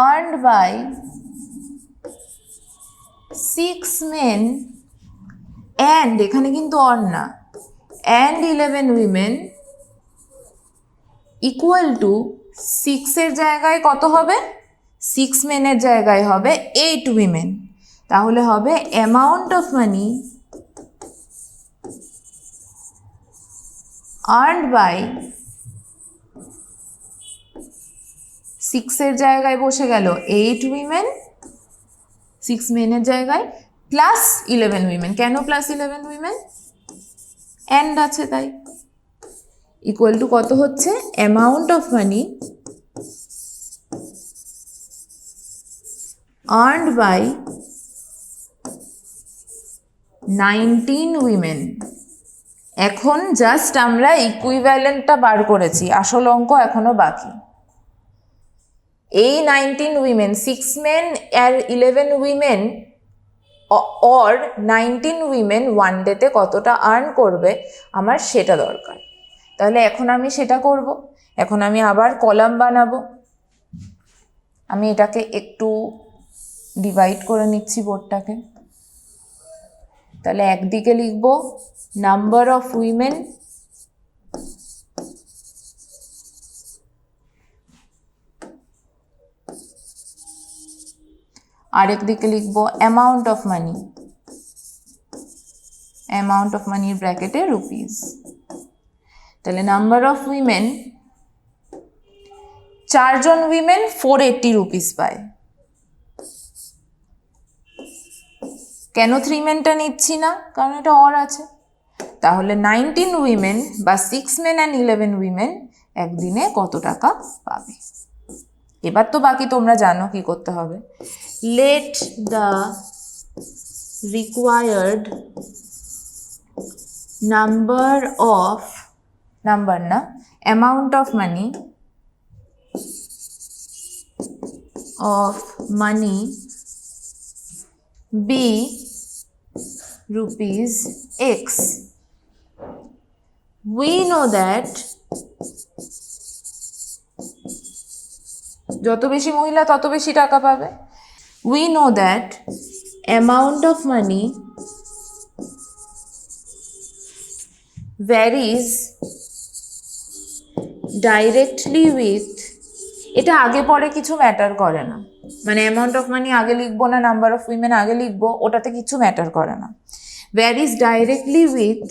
earned by 6 men and, এখানে কিন্তু অন না, and 11 women ইকুয়াল টু 6 এর জায়গায় কত হবে? 6 মেনের জায়গায় হবে 8 উইমেন। তাহলে হবে amount of money earned by 6 এর জায়গায় বসে গেল 8 উইমেন, 6 মেনের জায়গায় প্লাস 11 উইমেন। কেন প্লাস 11 উইমেন? অ্যান্ড আছে তাই। ইকুয়াল টু কত হচ্ছে? Amount of money earned by 19 women। এখন জাস্ট আমরা ইকুইভ্যালেন্টটা বার করেছি, আসল অঙ্ক এখনো বাকি। এই 19 উইমেন, 6 men আর 11 women অর 19 women ওয়ান ডেতে কতটা আর্ন করবে আমার সেটা দরকার। তাহলে এখন আমি সেটা করব। এখন আমি আবার কলাম বানাবো। আমি এটাকে একটু ডিভাইড করে নিচ্ছি বোর্ডটাকে। তাহলে একদিকে লিখব নাম্বার অফ উইমেন, আরেক দিকে লিখব amount of money, amount of মানির ব্র্যাকেটে রুপিস। তাহলে নাম্বার অফ উইমেন, 4 জন উইমেন 480 রুপিস পায়। কেন 3 মেনটা নিচ্ছি না? কারণ এটা অর আছে। তাহলে 19 উইমেন বা 6 men and 11 women একদিনে কত টাকা পাবে? এবার তো বাকি তোমরা জানো কি করতে হবে। Late the required amount of money be rupees X. We know that যত বেশি মহিলা তত বেশি টাকা পাবে। We know that amount of money varies directly with, এটা আগে পরে কিছু ম্যাটার করে না, মানে অ্যামাউন্ট অফ মানি আগে লিখবো না নাম্বার অফ উইমেন আগে লিখবো, ওটাতে কিছু ম্যাটার করে না। Varies directly with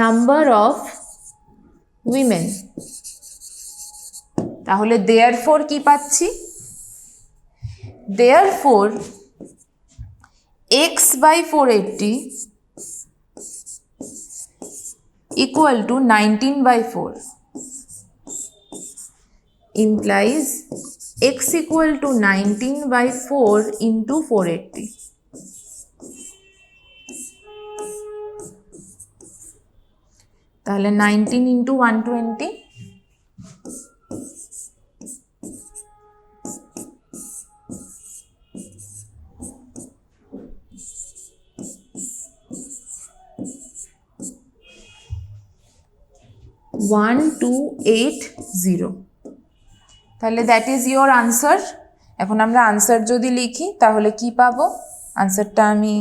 number of women. তাহলে দেয়ারফর কি পাচ্ছি? Therefore x by 480 equal to 19/4 implies x equal to 19/4 into 480। তাহলে 19 into 120, ওয়ান টু 8 তাহলে দ্যাট ইজ ইয়োর আনসার। এখন আমরা আনসার যদি লিখি তাহলে কি পাবো? আনসারটা আমি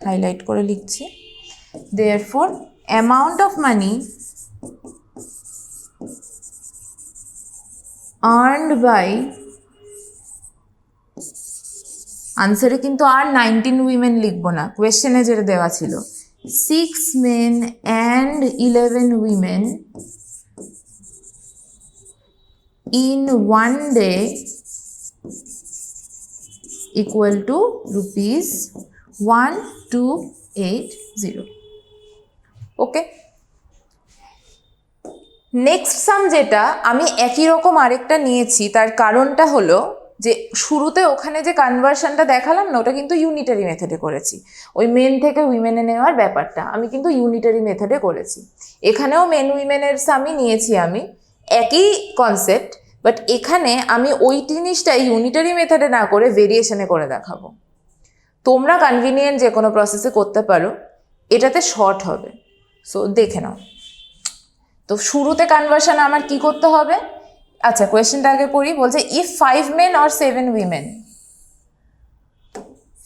হাইলাইট করে লিখছি। Therefore amount of money earned by, আনসারে কিন্তু আর 19 উইমেন লিখবো না, কোয়েশ্চেনে যেটা দেওয়া ছিল 6 men and 11 women in one day equal to ₹1280. Okay, next sum যেটা আমি একই রকম আরেকটা নিয়েছি, তার কারণটা হলো যে শুরুতে ওখানে যে কনভার্সনটা দেখালাম না, ওটা কিন্তু ইউনিটারি মেথডে করেছি। ওই মেন থেকে উইমেনে নেওয়ার ব্যাপারটা আমি কিন্তু ইউনিটারি মেথডে করেছি। এখানেও মেন উইমেনের সামই নিয়েছি আমি, একই কনসেপ্ট, বাট এখানে আমি ওই জিনিসটা ইউনিটারি মেথডে না করে ভেরিয়েশনে করে দেখাবো। তোমরা কনভিনিয়েন্ট যে কোনো প্রসেসে করতে পারো, এটাতে শর্ট হবে। সো দেখে নাও। তো শুরুতে কনভার্সন আমার কি করতে হবে? আচ্ছা, কোয়েশ্চেনটা আগে পড়ি। বলছে if 5 men or 7 women,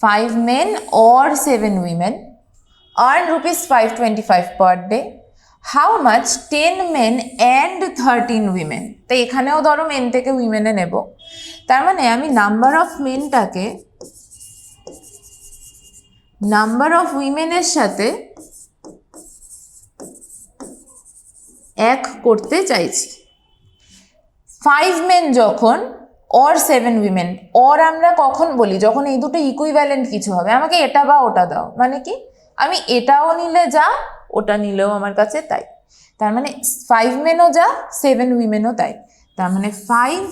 5 men or 7 women earn ₹525 per day, how much 10 men and 13 women? তো এখানেও ধরো মেন থেকে উইমেনে নেব, তার মানে আমি নাম্বার অফ মেনটাকে নাম্বার অফ উইমেনের সাথে এক করতে চাইছি। 5 men যখন অর 7 women, অর আমরা কখন বলি? যখন এই দুটো ইকুইভ্যালেন্ট কিছু হবে। আমাকে এটা বা ওটা দাও, মানে কি আমি এটাও নিলে যা, ওটা নিলেও আমার কাছে তাই। তার মানে 5 menও যা, 7 womenও তাই। তার মানে 5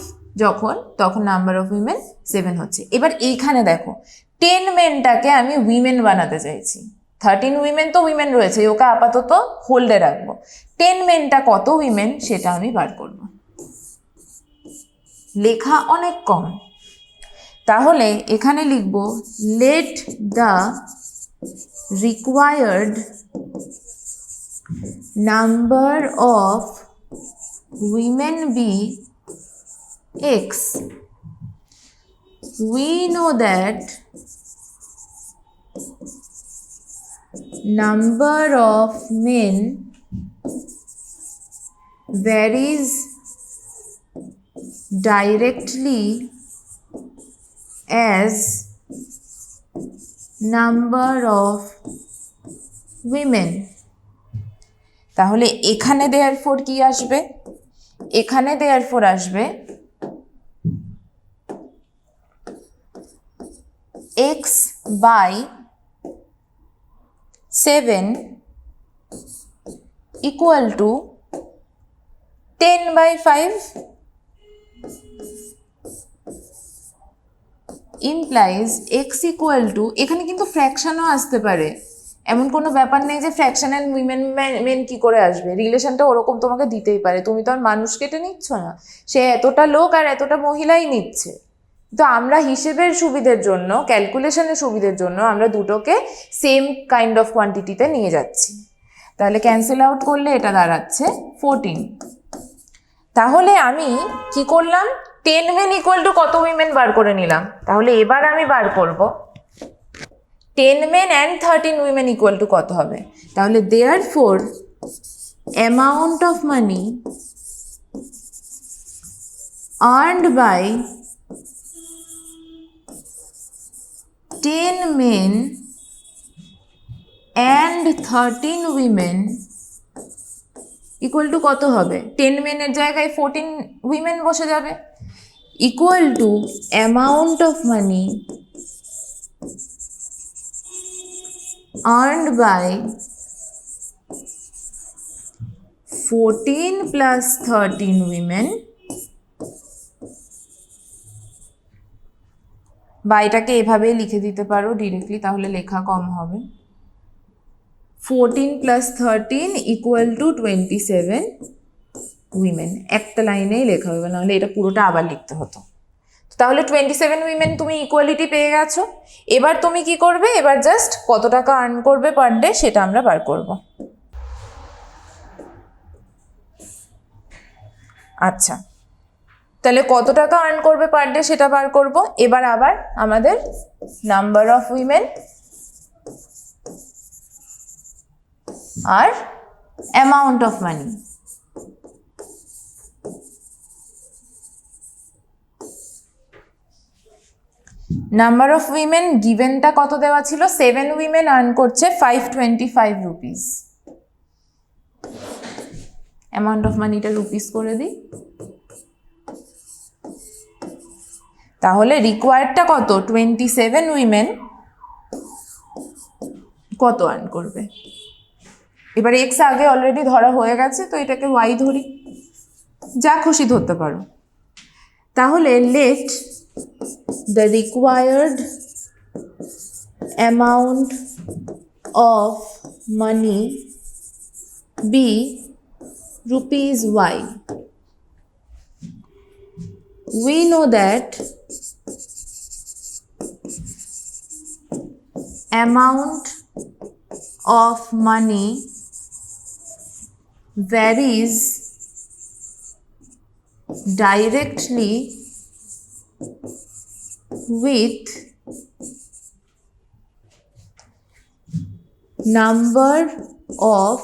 যখন, তখন নাম্বার অফ উইমেন 7 হচ্ছে। এবার এইখানে দেখো 10 menটাকে আমি উইমেন বানাতে চাইছি। 13 women তো উইমেন রয়েছে, ওকে আপাতত হোল্ডে রাখবো। 10 menটা কত উইমেন সেটা আমি বার করবো। লেখা অনেক কম, তাহলে এখানে লিখব let the required number of women be X. We know that number of men varies directly as number of women. তাহলে এখানে therefore কি আসবে? এখানে therefore আসবে X by 7 equal to 10 by 5 implies X equal to, এখানে কিন্তু ফ্র্যাকশনও আসতে পারে, এমন কোনো ব্যাপার নেই যে ফ্র্যাকশন অ্যান্ড উইমেন মেন কি করে আসবে। রিলেশনটা ওরকম তোমাকে দিতেই পারে, তুমি তো আর মানুষ কেটে নিচ্ছ না, সে এতটা লোক আর এতটা মহিলাই নিচ্ছে। তো আমরা হিসেবের সুবিধের জন্য, ক্যালকুলেশনের সুবিধের জন্য আমরা দুটোকে সেম কাইন্ড অফ কোয়ান্টিটিতে নিয়ে যাচ্ছি। তাহলে ক্যান্সেল আউট করলে এটা দাঁড়াচ্ছে 14। তাহলে আমি কি করলাম? 10 men ইকুয়াল টু কত উইমেন বার করে নিলাম। তাহলে এবার আমি বার করব 10 men and 13 women equal to কত হবে। তাহলে therefore amount of money earned by 10 men and 13 women equal to কত হবে? 10 মেনের জায়গায় 14 উইমেন বসে যাবে, equal to amount of money earned by 14 plus 13 women, বা এটাকে এভাবেই লিখে দিতে পারো ডিরেক্টলি, তাহলে লেখা কম হবে। 14 plus 13 equal to 27 women, একটা লাইনেই লেখা হবে, নাহলে এটা পুরোটা আবার লিখতে হতো। তাহলে 27 women তুমি ইকুয়ালিটি পেয়ে গেছো। এবার তুমি কি করবে? এবার জাস্ট কত টাকা আর্ন করবে পার ডে সেটা আমরা বার করব। আচ্ছা, তাহলে কত টাকা আর্ন করবে পার ডে সেটা বার করব। এবার আবার আমাদের নাম্বার অফ উইমেন আর amount of money. Number of women গিভেনটা কত দেওয়া ছিল? 7 উইমেন আর্ন করছে 525 রুপিস। অ্যামাউন্ট অফ মানিটা রুপিস করে দিই। তাহলে রিকোয়ার্ডটা কত, 27 উইমেন কত আর্ন করবে। এবার এক্স আগে অলরেডি ধরা হয়ে গেছে, তো এটাকে ওয়াই ধরি, যা খুশি ধরতে পারো। তাহলে let the required amount of money be rupees y. We know that amount of money varies directly with number of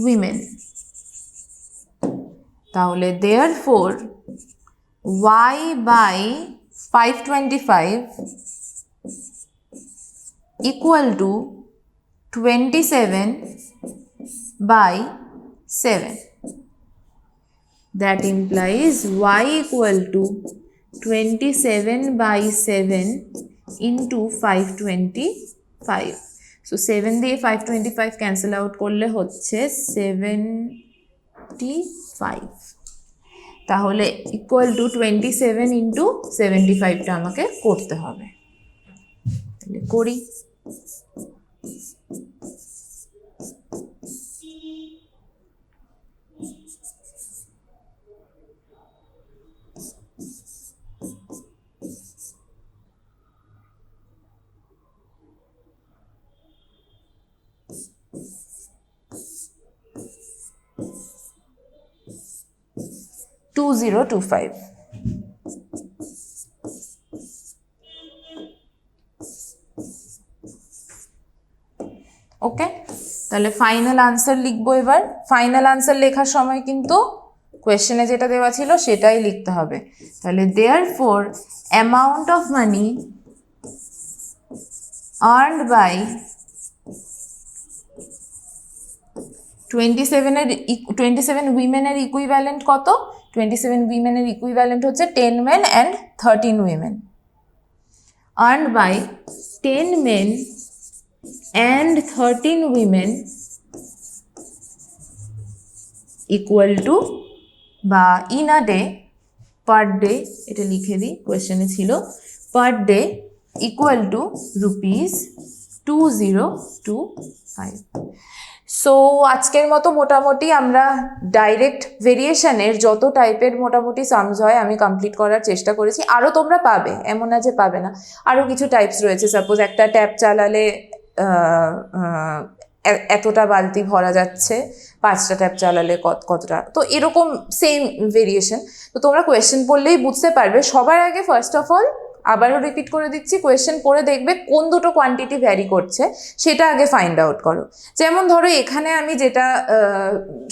women. তাহলে therefore y by 525 equal to 27 by 7. That implies y equal to 27 by 7 into 525. So 7 দিয়ে 525 cancel out করলে হচ্ছে 75. তাহলে equal to 27 into 75টা আমাকে করতে হবে। তাহলে করি। $2025. ওকে, তাহলে ফাইনাল আনসার লিখবো। এবার ফাইনাল আনসার লেখার সময় কিন্তু কোয়েশ্চেনে যেটা দেওয়া ছিল সেটাই লিখতে হবে। তাহলে therefore amount of money earned by 27 উইমেনের ইকুইভ্যালেন্ট কত? 27 উইমেনের ইকুইভ্যালেন্ট হচ্ছে 10 men and 13 women. Earned by 10 men and 13 women equal to বা in a day, per day, এটা লিখে দিই, কোয়েশ্চেনে ছিল per day equal to rupees 2025. So আজকের মতো মোটামুটি আমরা ডাইরেক্ট ভেরিয়েশনের যত টাইপের মোটামুটি সামস হয় আমি কমপ্লিট করার চেষ্টা করেছি। আরও তোমরা পাবে, এমন না যে পাবে না, আরও কিছু টাইপস রয়েছে। সাপোজ একটা ট্যাপ চালালে এতটা বালতি ভরা যাচ্ছে, 5টা ট্যাপ চালালে কতটা, তো এরকম সেম ভেরিয়েশন। তো তোমরা কোয়েশ্চেন পড়লেই বুঝতে পারবে। সবার আগে ফার্স্ট অফ অল আবারও রিপিট করে দিচ্ছি, কোয়েশ্চেন পড়ে দেখবে কোন দুটো কোয়ান্টিটি ভ্যারি করছে সেটা আগে ফাইন্ড আউট করো। যেমন ধরো এখানে আমি যেটা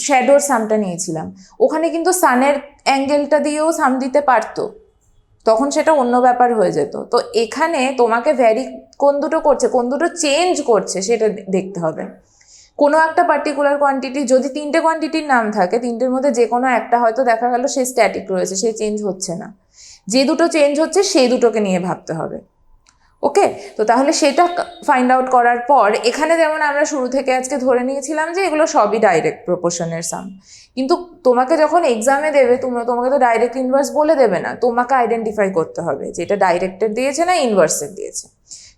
শ্যাডোর সামটা নিয়েছিলাম, ওখানে কিন্তু সানের অ্যাঙ্গেলটা দিয়েও সাম দিতে পারতো, তখন সেটা অন্য ব্যাপার হয়ে যেত। তো এখানে তোমাকে ভ্যারি কোন দুটো করছে, কোন দুটো চেঞ্জ করছে সেটা দেখতে হবে। কোনো একটা পার্টিকুলার কোয়ান্টিটি, যদি 3টে কোয়ান্টিটির নাম থাকে, 3টের মধ্যে যে কোনো একটা হয়তো দেখা গেল সে স্ট্যাটিক রয়েছে, সে চেঞ্জ হচ্ছে না, যে দুটো চেঞ্জ হচ্ছে সেই দুটোকে নিয়ে ভাবতে হবে। ওকে, তো তাহলে সেটা ফাইন্ড আউট করার পর এখানে যেমন আমরা শুরু থেকে আজকে ধরে নিয়েছিলাম যে এগুলো সবই ডাইরেক্ট প্রপোর্শনের সাম, কিন্তু তোমাকে যখন এক্সামে দেবে তোমাকে তো ডাইরেক্ট ইনভার্স বলে দেবে না, তোমাকে আইডেন্টিফাই করতে হবে যে এটা ডাইরেক্টের দিয়েছে না ইনভার্সের দিয়েছে।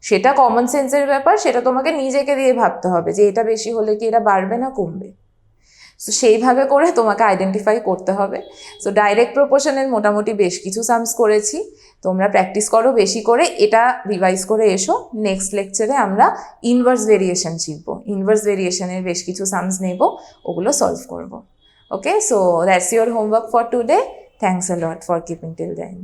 সেটা কমন সেন্সের ব্যাপার, সেটা তোমাকে নিজেকে দিয়ে ভাবতে হবে যে এটা বেশি হলে কি এটা বাড়বে না কমবে। সো সেইভাবে করে তোমাকে আইডেন্টিফাই করতে হবে। সো ডাইরেক্ট প্রপোর্শনের মোটামুটি বেশ কিছু সামস করেছি, তোমরা প্র্যাকটিস করো বেশি করে, এটা রিভাইজ করে এসো। নেক্সট লেকচারে আমরা ইনভার্স ভেরিয়েশন শিখবো, ইনভার্স ভেরিয়েশনের বেশ কিছু সামস নেব, ওগুলো সলভ করবো। Okay, so that's your homework for today. Thanks a lot for keeping till the and.